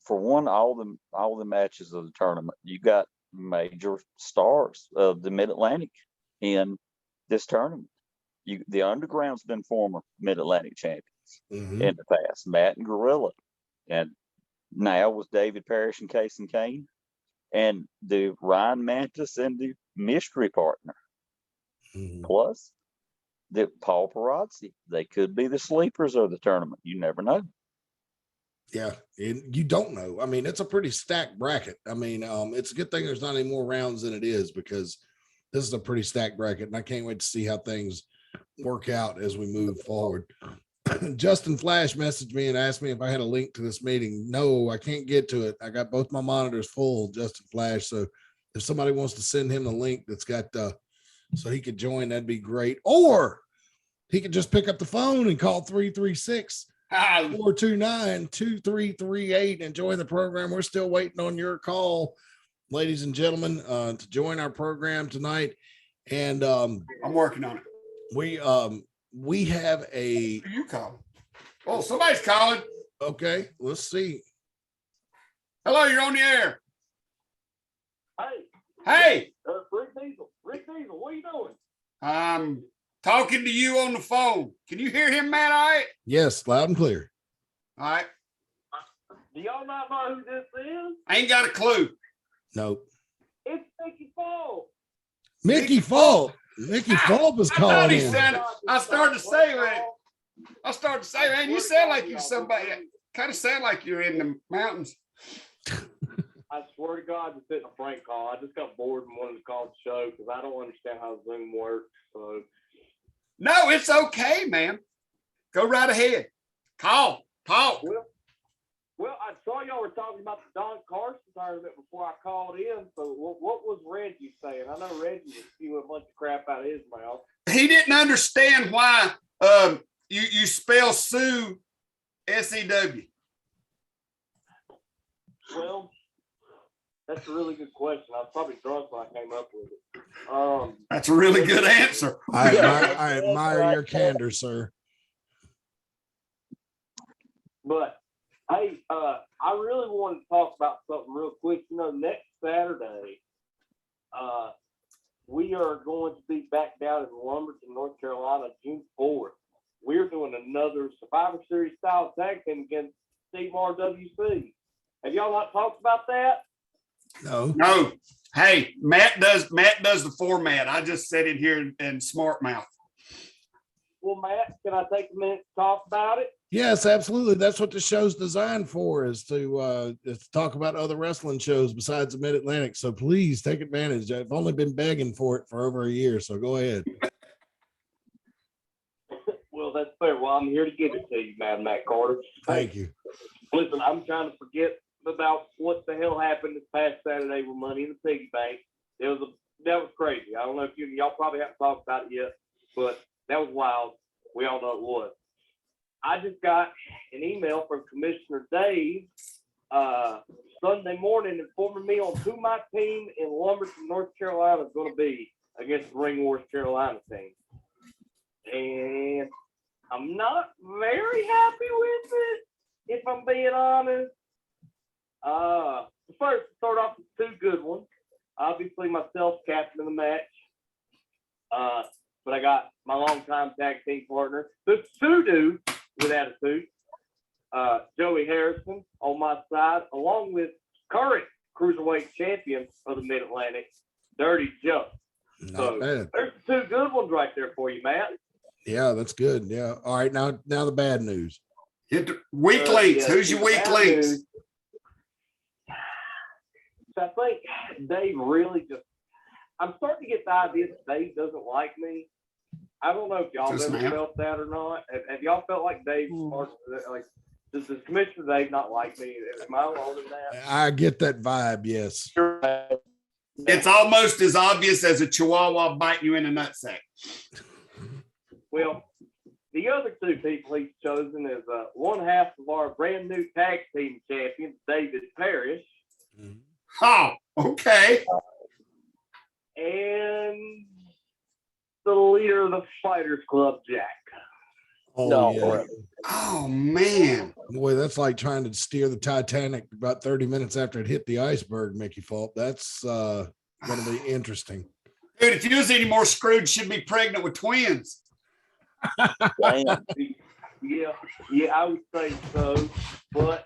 the matches of the tournament, you got major stars of the Mid-Atlantic in this tournament. The Underground's been former Mid-Atlantic champions in the past, Matt and Gorilla, and now with David Parrish and Kasey Kane, and the Ryan Mantis and the mystery partner, plus the Paul Parazzi. They could be the sleepers of the tournament. You never know. Yeah, you don't know. I mean, it's a pretty stacked bracket. I mean, it's a good thing there's not any more rounds than it is, because this is a pretty stacked bracket, and I can't wait to see how things work out as we move forward. Justin Flash messaged me and asked me if I had a link to this meeting. No, I can't get to it. I got both my monitors full, Justin Flash. So if somebody wants to send him the link that's got so he could join, that'd be great. Or he could just pick up the phone and call 336-429-2338 and join the program. We're still waiting on your call, ladies and gentlemen, to join our program tonight. And I'm working on it. We have a. Who you calling? Oh, somebody's calling. Okay, let's see. Hello, you're on the air. Hey, Hey, Rick Diesel, what are you doing? I'm talking to you on the phone. Can you hear him, Matt? All right. Yes, loud and clear. All right. Do y'all not know who this is? I ain't got a clue. Nope. It's Mickey Fulp. Mickey Fulp. Mickey Fulp is calling in. I started to say, man, you sound like you're somebody. Kind of sound like you're in the mountains. I swear to God, this isn't a prank call. I just got bored and wanted to call the show because I don't understand how Zoom works. So, No, it's okay, man. Go right ahead. Call. Talk. well, I saw y'all were talking about the Don Carson tournament before I called in. So, what was Reggie saying? I know Reggie was spewing a bunch of crap out of his mouth. He didn't understand why you spell Sue S-E-W. Well, that's a really good question. I was probably drunk when I came up with it. That's a really good answer. I admire your candor, sir. But hey, I really wanted to talk about something real quick. Next Saturday, we are going to be back down in Lumberton, North Carolina, June 4th. We're doing another Survivor Series style tag team against Steve RWC. Have y'all not talked about that? No. Hey, Matt does the format. I just said it here in smart mouth. Well, Matt, can I take a minute to talk about it? Yes, absolutely. That's what the show's designed for, is to talk about other wrestling shows besides the Mid-Atlantic. So please take advantage. I've only been begging for it for over a year, so go ahead. Well, that's fair. Well, I'm here to give it to you, Matt Carter. Thank you. Listen, I'm trying to forget about what the hell happened this past Saturday with Money in the Piggy Bank. That was crazy. I don't know if y'all probably haven't talked about it yet, but that was wild. We all know it was. I just got an email from Commissioner Dave Sunday morning informing me on who my team in Lumberton, North Carolina is going to be against the Ring Wars Carolina team. And I'm not very happy with it, if I'm being honest. First, start off with two good ones. Obviously, myself, captain of the match. But I got my longtime tag team partner, the Sudo with attitude, Joey Harrison on my side, along with current cruiserweight champion of the Mid-Atlantic, Dirty Joe. Not bad. There's two good ones right there for you, Matt. Yeah, that's good. Yeah. All right, now the bad news. Hit the weak links. Yeah, Who's your weak links? I think Dave really I'm starting to get the idea that Dave doesn't like me. I don't know if y'all ever felt that or not. Have y'all felt like Dave, like, does Commissioner Dave not like me? Am I alone in that? I get that vibe, yes. Sure. It's almost as obvious as a chihuahua biting you in a nutsack. Well, the other two people he's chosen is one half of our brand new tag team champion, David Parrish. Oh, okay. And the leader of the Fighters Club, Jack. Oh, yeah. Oh, man. Boy, that's like trying to steer the Titanic about 30 minutes after it hit the iceberg, Mickey Fulp. That's going to be interesting. Dude, if you was any more screwed, she'd be pregnant with twins. Yeah, I would say so. But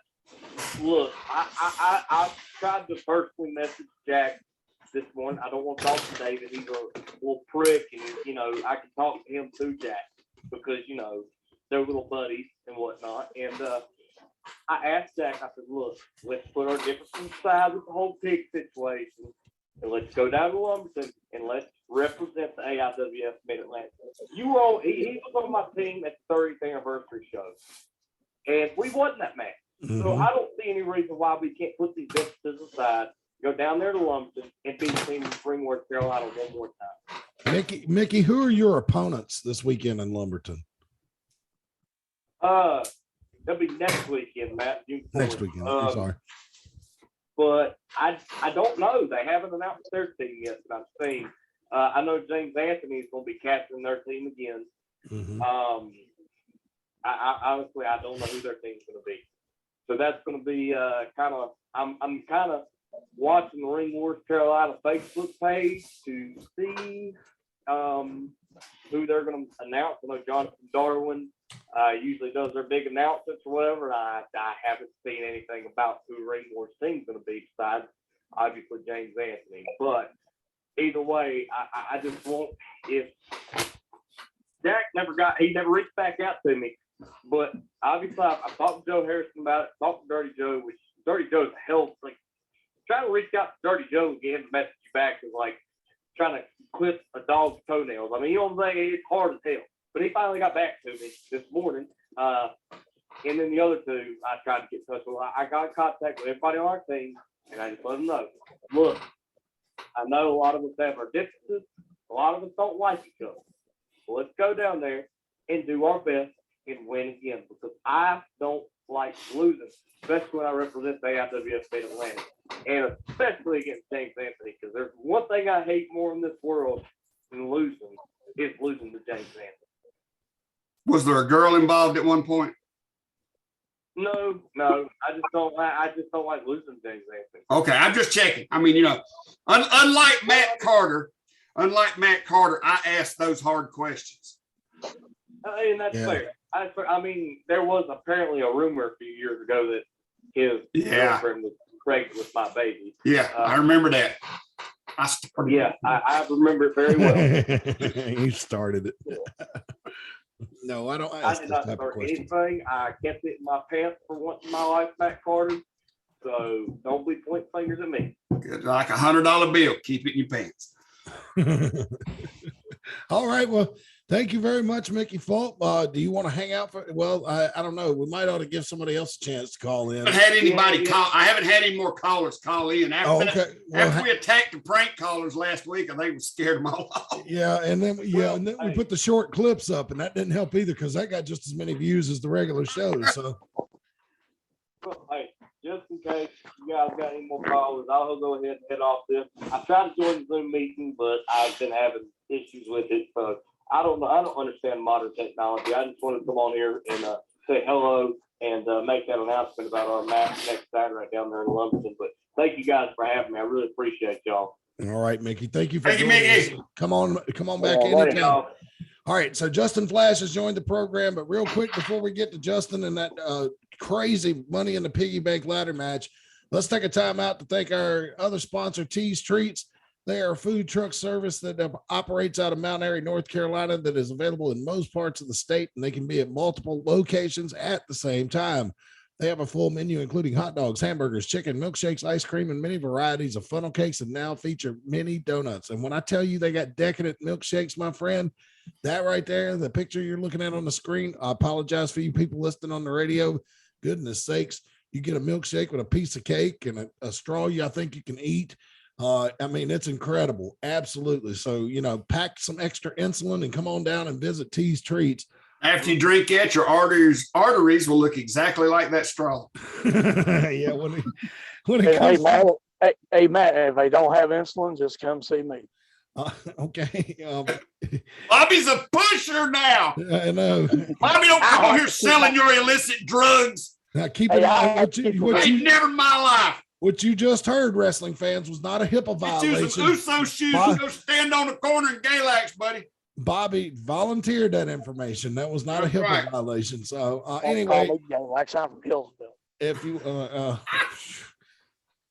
look, I tried to personally message Jack this morning. I don't want to talk to David. He's a little prick, and I can talk to him too, Jack, because they're little buddies and whatnot. And I asked Jack. I said, "Look, let's put our differences aside with the whole pig situation, and let's go down to Lumberton and let's represent the AIWF Mid-Atlantic." He was on my team at the 30th anniversary show, and we won that match. So I don't see any reason why we can't put these differences aside, go down there to Lumberton, and beat the team in Springwood, Carolina one more time. Mickey, who are your opponents this weekend in Lumberton? That'll be next weekend, Matt. Next weekend. I'm sorry. But I don't know. They haven't announced their team yet that I've seen. I know James Anthony is going to be captaining their team again. I honestly don't know who their team's going to be. So that's going to be I'm kind of watching the Ring Wars Carolina Facebook page to see who they're going to announce. I know Jonathan Darwin usually does their big announcements or whatever. I haven't seen anything about who Ring Wars team's going to be besides obviously James Anthony. But either way, I just want, if Jack never reached back out to me. But obviously, I talked to Joe Harrison about it, talked to Dirty Joe, which Dirty Joe's a hell, like, trying to reach out to Dirty Joe and get him to message back is like trying to clip a dog's toenails. I mean, you know what I'm saying? It's hard as hell. But he finally got back to me this morning. And then the other two, I tried to get in touch with. I got in contact with everybody on our team, and I just let them know, look, I know a lot of us have our differences. A lot of us don't like each other. So let's go down there and do our best and win again, because I don't like losing, especially when I represent the AIWF Mid-Atlantic, and especially against James Anthony, because there's one thing I hate more in this world than losing is losing to James Anthony. Was there a girl involved at one point? No, I just don't like losing to James Anthony. Okay, I'm just checking. I mean, unlike Matt Carter, I asked those hard questions. And that's fair. I mean, there was apparently a rumor a few years ago that his girlfriend was pregnant with my baby. Yeah, I remember that. I started. Yeah, I remember it very well. You started it. No, I don't I ask did this not type of start question. anything. I kept it in my pants for once in my life, Matt Carter. So don't be pointing fingers at me. Good, like $100 bill. Keep it in your pants. All right. Well, thank you very much, Mickey Fulp. Do you want to hang out for? Well, I don't know. We might ought to give somebody else a chance to call in. I haven't had anybody call. I haven't had any more callers call in. After, okay. Well, after we attacked the prank callers last week, I think we scared them all off. yeah, and then we put the short clips up, and that didn't help either because that got just as many views as the regular shows. So, Hey, just in case you guys got any more callers, I'll go ahead and head off this. I tried to join the Zoom meeting, but I've been having issues with it. So I don't know. I don't understand modern technology. I just wanted to come on here and say hello and make that announcement about our match next Saturday down there in Lumberton. But thank you guys for having me. I really appreciate y'all. all right, Mickey. Thank you for Thank you, joining Mickey. us. Come on back anytime. All right, so Justin Flash has joined the program, but real quick before we get to Justin and that crazy Money in the Piggy Bank ladder match, let's take a time out to thank our other sponsor, Tees Treats. They are a food truck service that operates out of Mount Airy, North Carolina, that is available in most parts of the state, and they can be at multiple locations at the same time. They have a full menu, including hot dogs, hamburgers, chicken, milkshakes, ice cream, and many varieties of funnel cakes, and now feature mini donuts. And when I tell you they got decadent milkshakes, my friend, that right there, the picture you're looking at on the screen, I apologize for you people listening on the radio. Goodness sakes, you get a milkshake with a piece of cake and a straw I think you can eat. I mean, it's incredible. Absolutely. So, pack some extra insulin and come on down and visit Tees Treats. After you drink it, your arteries will look exactly like that straw. Yeah. Hey, Matt, if they don't have insulin, just come see me. Okay. Bobby's a pusher now. I know. Bobby, don't come on here selling your illicit drugs. Now keep in mind Never in my life. What you just heard, wrestling fans, was not a HIPAA violation. Get you some Uso shoes and go stand on the corner in Galax, buddy. Bobby volunteered that information. That was not a HIPAA violation. So anyway, like I'm from Hillsville. If you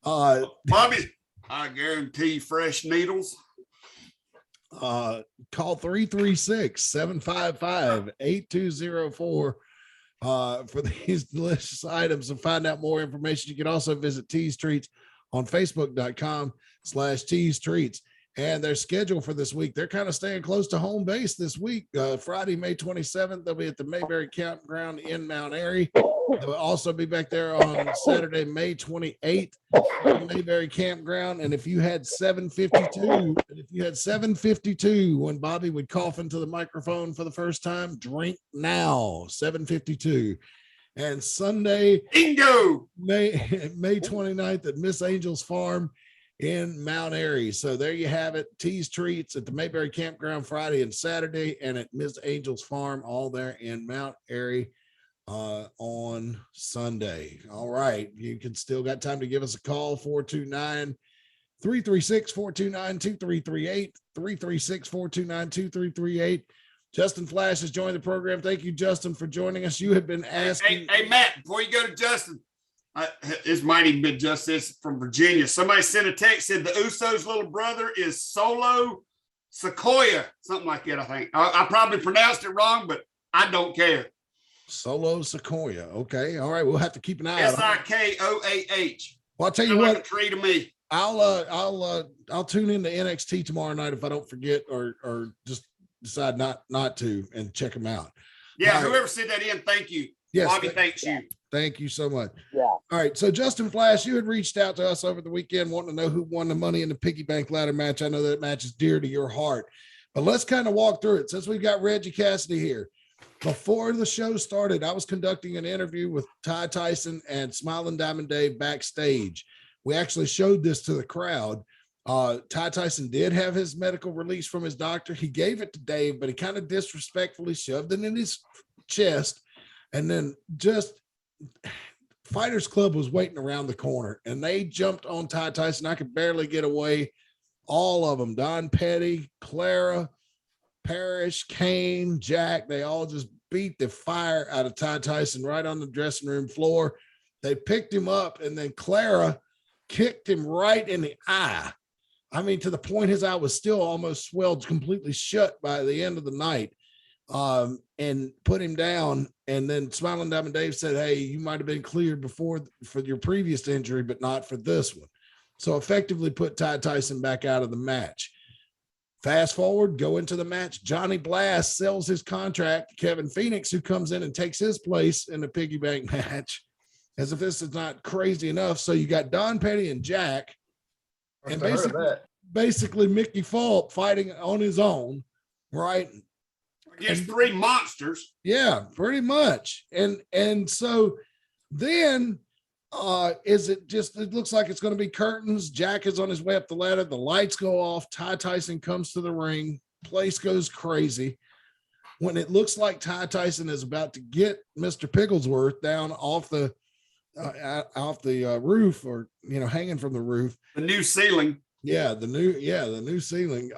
Bobby, I guarantee fresh needles. Call 336-755-8204 for these delicious items and find out more information. You can also visit Tees Treats on Facebook.com/Tees Treats. And their schedule for this week, they're kind of staying close to home base this week. Friday, May 27th, they'll be at the Mayberry Campground in Mount Airy. They'll also be back there on Saturday, May 28th, at the Mayberry Campground. And if you had 752, when Bobby would cough into the microphone for the first time, drink now, 752. And Sunday, bingo, May 29th at Miss Angel's Farm in Mount Airy. So there you have it. Tees Treats at the Mayberry Campground Friday and Saturday, and at Miss Angel's Farm, all there in Mount Airy on Sunday. All right. You can still got time to give us a call, 429-336-429-2338, 336-429-2338. Justin Flash has joined the program. Thank you, Justin, for joining us. You have been asking. Hey, Matt, before you go to Justin, this might even be just this from Virginia. Somebody sent a text, said the Usos' little brother is Solo Sequoia, something like that. I think I probably pronounced it wrong, but I don't care. Solo Sequoia. Okay. All right. We'll have to keep an eye out. Sikoah. Well, I'll tell you what. Like a tree to me. I'll tune in to NXT tomorrow night if I don't forget or just decide not to and check them out. Yeah. All Whoever right. sent that in, thank you. Yes, Bobby, thanks you. Thank you so much. Yeah. All right. So Justin Flash, you had reached out to us over the weekend wanting to know who won the Money in the Piggy Bank ladder match. I know that match is dear to your heart, but let's kind of walk through it since we've got Reggie Cassidy here. Before the show started, I was conducting an interview with Ty Tyson and Smiling Diamond Dave backstage. We actually showed this to the crowd. Ty Tyson did have his medical release from his doctor. He gave it to Dave, but he kind of disrespectfully shoved it in his chest. And then just Fighters Club was waiting around the corner and they jumped on Ty Tyson. I could barely get away. All of them, Don Petty, Clara, Parrish, Kane, Jack, they all just beat the fire out of Ty Tyson right on the dressing room floor. They picked him up, and then Clara kicked him right in the eye. I mean, to the point his eye was still almost swelled completely shut by the end of the night, and put him down. And then Smiling Diamond Dave said, hey, you might have been cleared before for your previous injury, but not for this one. So effectively put Ty Tyson back out of the match. Fast forward, go into the match. Johnny Blast sells his contract to Kevin Phoenix, who comes in and takes his place in the Piggy Bank match, as if this is not crazy enough. So you got Don Petty and Jack, and basically Mickey Fulp fighting on his own, right? Against three monsters. Yeah, pretty much. And so then it looks like it's going to be curtains. Jack is on his way up the ladder. The lights go off. Ty Tyson comes to the ring. Place goes crazy. When it looks like Ty Tyson is about to get Mr. Pigglesworth down off the roof, or, hanging from the roof. The new ceiling. Yeah, the new ceiling.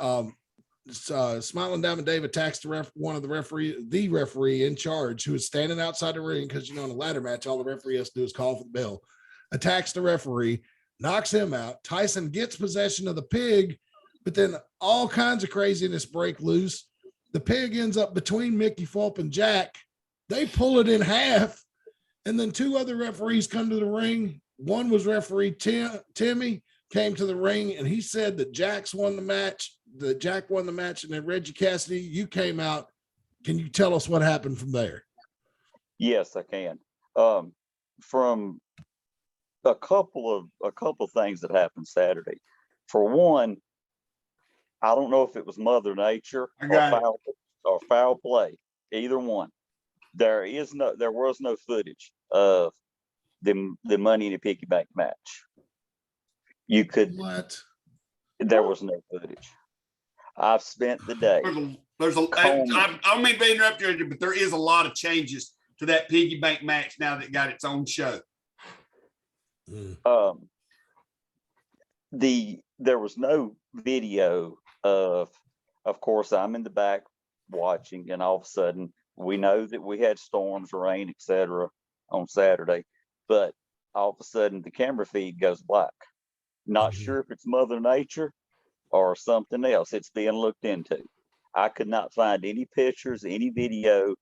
Smiling Diamond Dave attacks the referee in charge, who is standing outside the ring, because in a ladder match, all the referee has to do is call for the bell. Attacks the referee, knocks him out. Tyson gets possession of the pig, but then all kinds of craziness break loose. The pig ends up between Mickey Fulp and Jack. They pull it in half, and then two other referees come to the ring. One was referee Timmy, came to the ring, and he said that Jack won the match, and then Reggie Cassidy, you came out. Can you tell us what happened from there? Yes, I can. From a couple of things that happened Saturday. For one, I don't know if it was Mother Nature or foul play, either one. There was no footage of the Money in the Piggy Bank match. There was no footage. I've spent the day. I don't mean to interrupt you, but there is a lot of changes to that Piggy Bank match now that got its own show. There was no video of course, I'm in the back watching, and all of a sudden we know that we had storms, rain, etc. on Saturday, but all of a sudden the camera feed goes black. Not sure if it's Mother Nature or something else. It's being looked into. I could not find any pictures, any video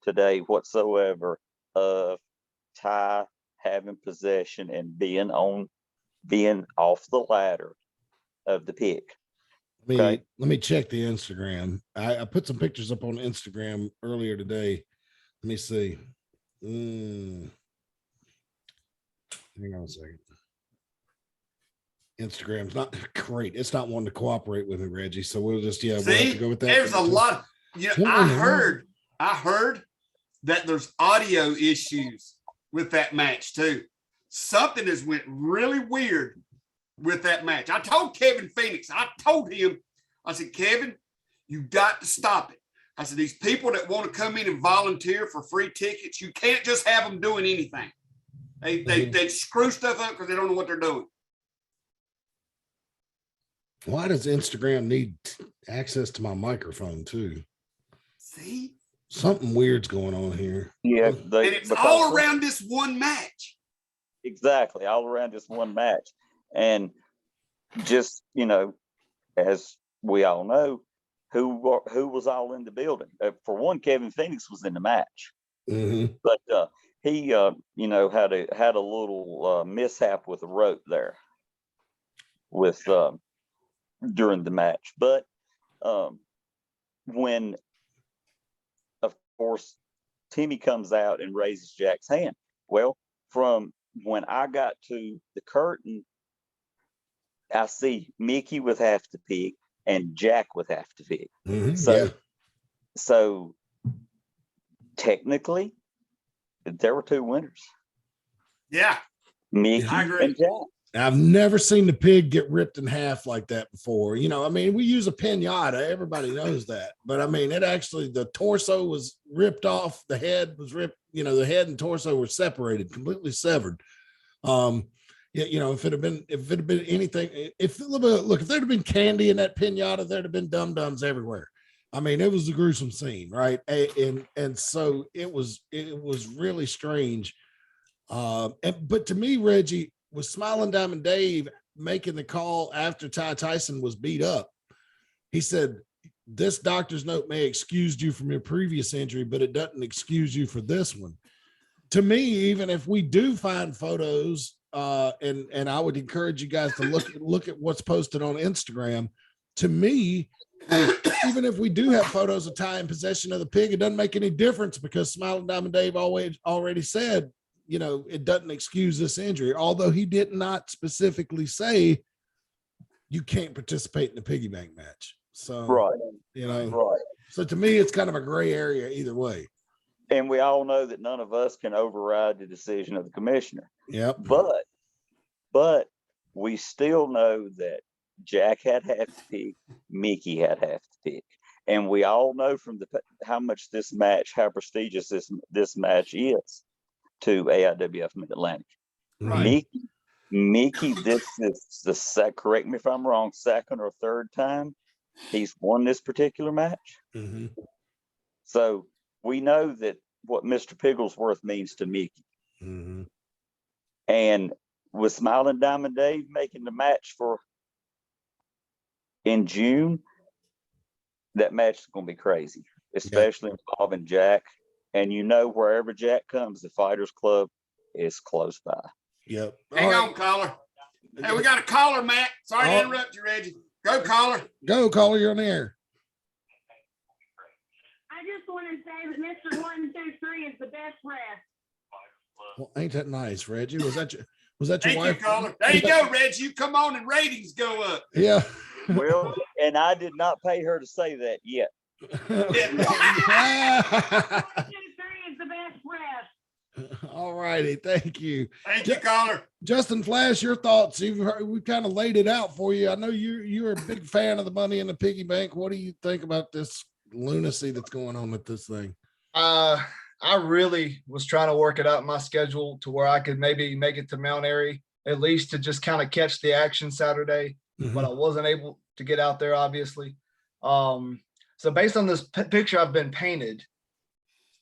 today whatsoever of Ty having possession and being off the ladder of the pig. Let me check the Instagram. I put some pictures up on Instagram earlier today. Let me see. Hang on a second. Instagram's not great. It's not one to cooperate with me, Reggie. So we'll just we'll have to go with that. There's a lot. I heard that there's audio issues with that match too. Something has went really weird with that match. I told Kevin Phoenix, I said, Kevin, you got to stop it. I said, these people that want to come in and volunteer for free tickets, you can't just have them doing anything. They screw stuff up because they don't know what they're doing. Why does Instagram need access to my microphone too? See? Something weird's going on here. Yeah. And it's all around this one match. Exactly. All around this one match. And just, as we all know, who was all in the building. For one, Kevin Phoenix was in the match. Mm-hmm. But he, had a little mishap with the rope there during the match. But when, of course, Timmy comes out and raises Jack's hand. Well, from when I got to the curtain, I see Mickey with half the pig and Jack with half the pig. Mm-hmm. So technically, there were two winners. Yeah. Mickey and Jack. I've never seen the pig get ripped in half like that before. We use a pinata. Everybody knows that. But the torso was ripped off. The head was ripped. The head and torso were separated, completely severed. If it had been anything, if there'd have been candy in that pinata, there'd have been dum-dums everywhere. It was a gruesome scene, right? And so it was really strange. But to me, Reggie, with Smiling Diamond Dave making the call after Ty Tyson was beat up, he said, this doctor's note may excuse you from your previous injury, but it doesn't excuse you for this one. To me, even if we do find photos, and I would encourage you guys to look at what's posted on Instagram. To me, even if we do have photos of Ty in possession of the pig, it doesn't make any difference because Smiling Diamond Dave already said, you know, it doesn't excuse this injury, although he did not specifically say you can't participate in the Piggy Bank match. So, Right. You know, Right. So to me, it's kind of a gray area either way. And we all know that none of us can override the decision of the commissioner. Yep. But we still know that Jack had half the pick, Mickey had half the pick. And we all know from how prestigious this match is to AIWF Mid-Atlantic. Right. Mickey, this is the correct me if I'm wrong, second or third time he's won this particular match. Mm-hmm. So we know that what Mr. Pigglesworth means to Mickey. Mm-hmm. And with Smiling Diamond Dave making the match in June, that match is going to be crazy, especially involving Jack. And you know, wherever Jack comes, the Fighters Club is close by. Yep. Hang on, caller. Hey, we got a caller, Matt. Sorry to interrupt you, Reggie. Go, caller. Go, caller. You're on the air. I just want to say that Mr. 123 is the best ref. Well, ain't that nice, Reggie? Was that your Thank wife? you, caller. There you go, Reggie. You come on and ratings go up. Yeah. Well, and I did not pay her to say that yet. 123 is the best ref. All righty. Thank you. Thank you, caller. Justin Flash, your thoughts. We kind of laid it out for you. I know you're a big fan of the Money in the Piggy Bank. What do you think about this lunacy that's going on with this thing? I really was trying to work it out in my schedule to where I could maybe make it to Mount Airy, at least to just kind of catch the action Saturday, but I wasn't able to get out there, obviously. So based on this picture I've been painted,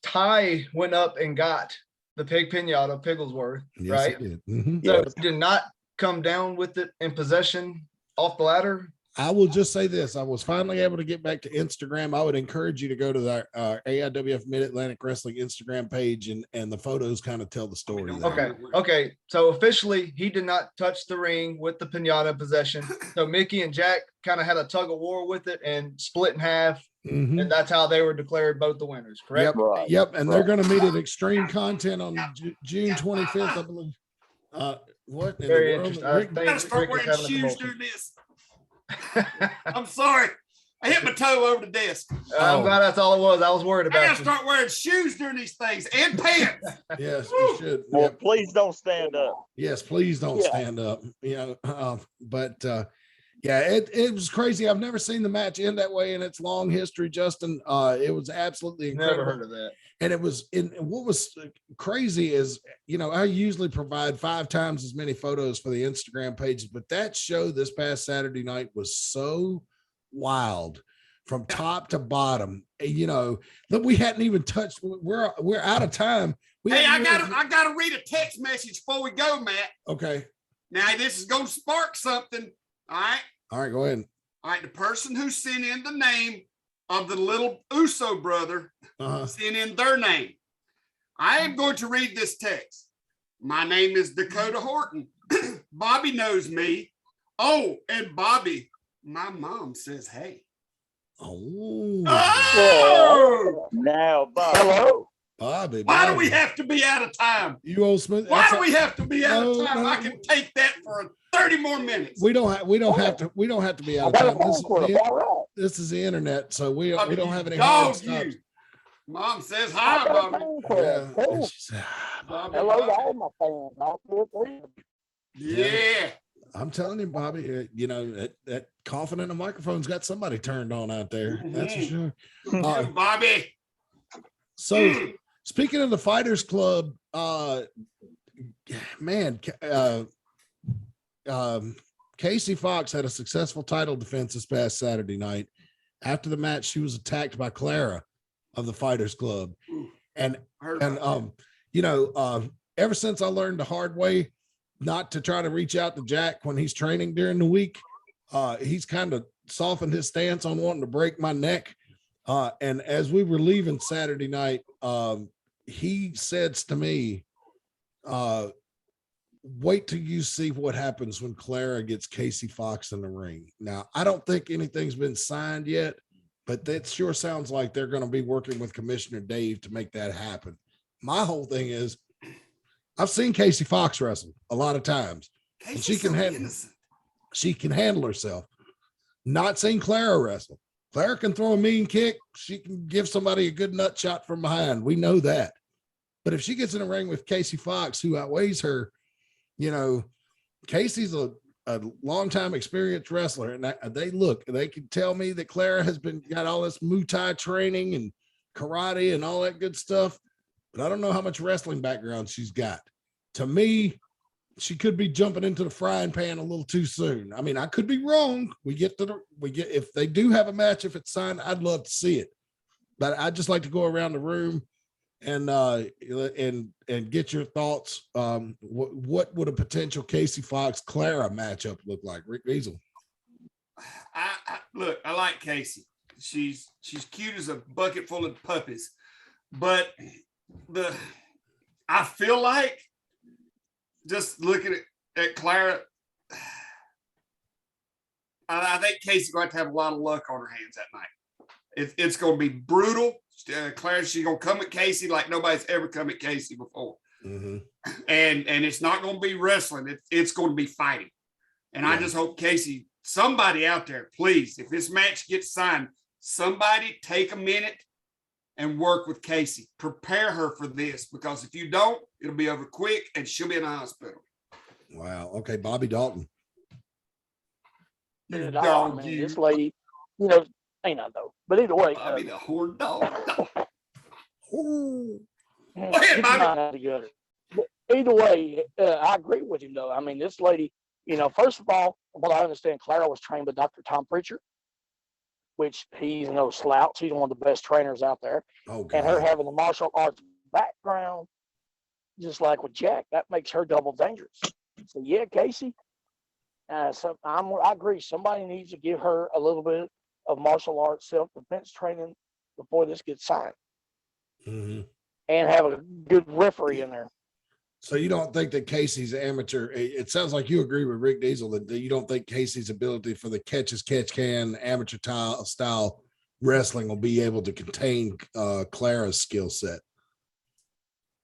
Ty went up and got the pig pinata, Pigglesworth, Yes, right? he did. Mm-hmm. So he did not come down with it in possession off the ladder. I will just say this. I was finally able to get back to Instagram. I would encourage you to go to the AIWF Mid-Atlantic Wrestling Instagram page, and the photos kind of tell the story. there. Okay. So officially, he did not touch the ring with the pinata possession. So Mickey and Jack kind of had a tug of war with it and split in half. Mm-hmm. And that's how they were declared both the winners, correct? Yep. Right. Yep. And they're going to meet at Extreme Content on June 25th, I believe. What? Very interesting. I I think gotta start Rick is wearing having a shoes promotion. doing this. I'm sorry. I hit my toe over the desk. I'm glad that's all it was. I was worried I gotta about you. start wearing shoes during these things and pants. Yes, you should. Well, Yep. please don't stand up. Yes, please don't stand up. You know, yeah, it was crazy. I've never seen the match end that way in its long history, Justin. It was absolutely incredible. Never heard of that. And it was what was crazy is, you know, I usually provide 5 times as many photos for the Instagram pages, but that show this past Saturday night was so wild from top to bottom. You know, that we hadn't even touched. We're out of time. Hey, I gotta read a text message before we go, Matt. Okay. Now this is gonna spark something. All right. Go ahead. All right. The person who sent in the name of the little Uso brother sent in their name. I am going to read this text. My name is Dakota Horton. Bobby knows me. Oh, and Bobby, my mom says, hey. Oh. Now, Bob. Hello. Bobby. Why do we have to be out of time? You old Smith? Why do we have to be out of No, time? no. I can take that for 30 more minutes. We don't have to be out of time. This is the internet, so we don't have any hard Dog stops. you. Mom says hi, Bobby. Yeah. And she said, Bobby, Hello to Bobby. all my fans. All 2 or 3. Yeah. I'm telling you, Bobby, you know, that coughing in the microphone's got somebody turned on out there. That's for sure. Bobby. So speaking of the Fighters Club, man, Kasey Fox had a successful title defense this past Saturday night. After the match, she was attacked by Clara of the Fighters Club. And you know, ever since I learned the hard way not to try to reach out to Jack when he's training during the week. He's kind of softened his stance on wanting to break my neck. And as we were leaving Saturday night, he says to me, wait till you see what happens when Clara gets Kasey Fox in the ring. Now, I don't think anything's been signed yet, but that sure sounds like they're going to be working with Commissioner Dave to make that happen. My whole thing is, I've seen Kasey Fox wrestle a lot of times, and she can handle herself. Not seen Clara wrestle. Clara can throw a mean kick. She can give somebody a good nut shot from behind. We know that. But if she gets in a ring with Kasey Fox, who outweighs her, you know, Kasey's a longtime experienced wrestler, and they can tell me that Clara has got all this Muay Thai training and karate and all that good stuff, but I don't know how much wrestling background she's got. To me, she could be jumping into the frying pan a little too soon. I mean, I could be wrong. If they do have a match, if it's signed, I'd love to see it, but I'd just like to go around the room and get your thoughts. What would a potential Kasey Fox Clara matchup look like? Rick Diesel. Look, I like Kasey. She's cute as a bucket full of puppies, but I feel like, just looking at Clara, I think Kasey's going to have a lot of luck on her hands that night. It's going to be brutal. Clara, she's going to come at Kasey like nobody's ever come at Kasey before. Mm-hmm. And it's not going to be wrestling. It's going to be fighting. And I just hope Kasey, somebody out there, please, if this match gets signed, somebody take a minute and work with Kasey. Prepare her for this, because if you don't, it'll be over quick and she'll be in the hospital. Wow. Okay, Bobby Dalton. This lady, you know, ain't not though. But either way, Bobby the horn dog. Go ahead, Bobby. Either way, I agree with him though. I mean, this lady, you know, first of all, what I understand, Clara was trained by Dr. Tom Pritchard, which he's no slouch. He's one of the best trainers out there. And her having a martial arts background, just like with Jack, that makes her double dangerous. So yeah, Kasey. I agree. Somebody needs to give her a little bit of martial arts self-defense training before this gets signed, and have a good referee in there. So you don't think that Kasey's amateur? It sounds like you agree with Rick Diesel that you don't think Kasey's ability for the catch-as-catch-can amateur style wrestling will be able to contain Clara's skill set.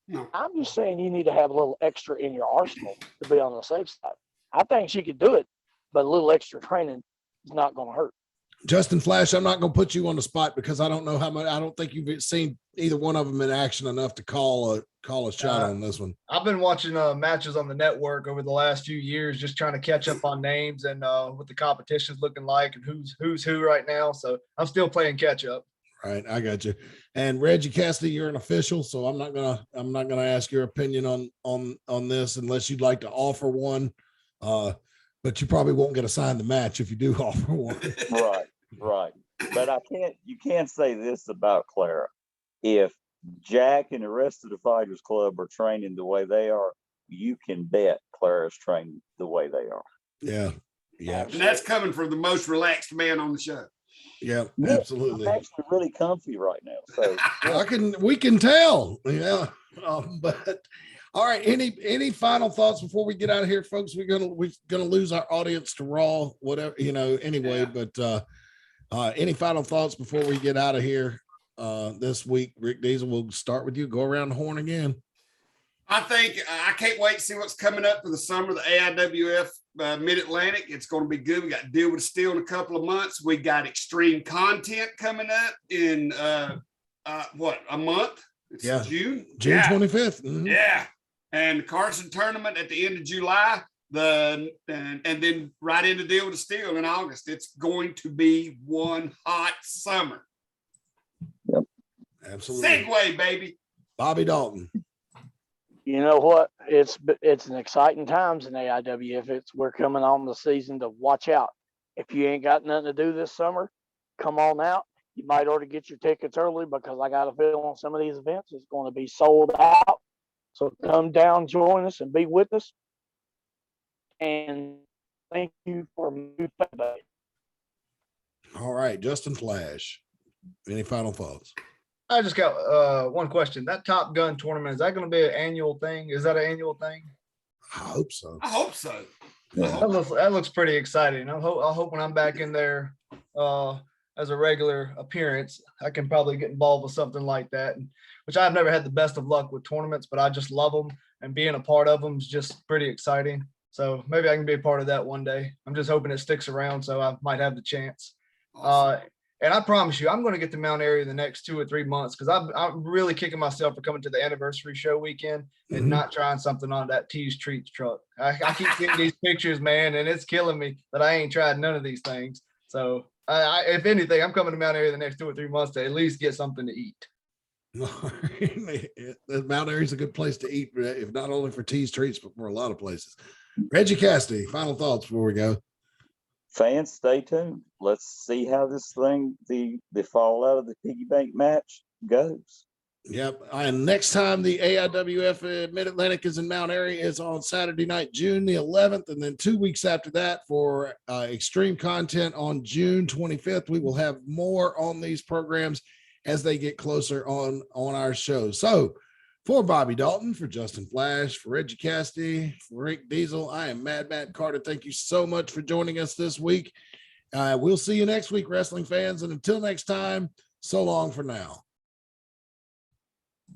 No. I'm just saying you need to have a little extra in your arsenal to be on the safe side. I think she could do it, but a little extra training is not going to hurt. Justin Flash, I'm not going to put you on the spot because I don't know how much. I don't think you've seen either one of them in action enough to call a shot on this one. I've been watching matches on the network over the last few years, just trying to catch up on names and what the competition's looking like and who's who right now. So I'm still playing catch up. Right, I got you. And Reggie Cassidy, you're an official, so I'm not gonna ask your opinion on this unless you'd like to offer one. But you probably won't get assigned the match if you do offer one. Right. But you can't say this about Clara. If Jack and the rest of the Fighters Club are training the way they are, you can bet Clara's training the way they are. Yeah. And that's coming from the most relaxed man on the show. Yeah, absolutely. I'm actually really comfy right now. So we can tell. Yeah. But all right. Any final thoughts before we get out of here, folks? We're gonna lose our audience to Raw, whatever, anyway. Yeah. But any final thoughts before we get out of here this week? Rick Diesel, we'll start with you. Go around the horn again. I think I can't wait to see what's coming up for the summer, the AIWF Mid-Atlantic. It's going to be good. We got Deal with Steel in a couple of months. We got Extreme Content coming up in a month? It's June 25th. Mm-hmm. Yeah. And the Carson tournament at the end of July. And then right into Deal with Steel in August. It's going to be one hot summer. Yep. Absolutely. Segway, baby. Bobby Dalton. You know what? It's an exciting times in AIWF. We're coming on the season to watch out. If you ain't got nothing to do this summer, come on out. You might already get your tickets early because I got a feeling some of these events is going to be sold out. So come down, join us, and be with us. and thank you for moving. All right, Justin Flash. Any final thoughts? I just got one question. That Top Gun tournament, is that going to be an annual thing? Is that an annual thing? I hope so. I hope so. Yeah. That looks pretty exciting. I hope when I'm back in there as a regular appearance, I can probably get involved with something like that. Which I've never had the best of luck with tournaments, but I just love them, and being a part of them is just pretty exciting. So maybe I can be a part of that one day. I'm just hoping it sticks around, so I might have the chance. Awesome. And I promise you, I'm going to get to Mount Airy in the next 2 or 3 months, because I'm really kicking myself for coming to the anniversary show weekend and not trying something on that Tease Treats truck. I keep seeing these pictures, man, and it's killing me that I ain't tried none of these things. So if anything, I'm coming to Mount Airy the next 2 or 3 months to at least get something to eat. Mount Airy's a good place to eat, if not only for Tease Treats, but for a lot of places. Reggie Kasey, final thoughts before we go. Fans, stay tuned. Let's see how this thing, the fallout of the Piggy Bank match goes. Yep. And next time the AIWF Mid-Atlantic is in Mount Airy is on Saturday night, June the 11th. And then 2 weeks after that for Extreme Content on June 25th. We will have more on these programs as they get closer on our show. So for Bobby Dalton, for Justin Flash, for Reggie Kasey, for Rick Diesel, I am Mad Matt Carter. Thank you so much for joining us this week. We'll see you next week, wrestling fans. And until next time, so long for now.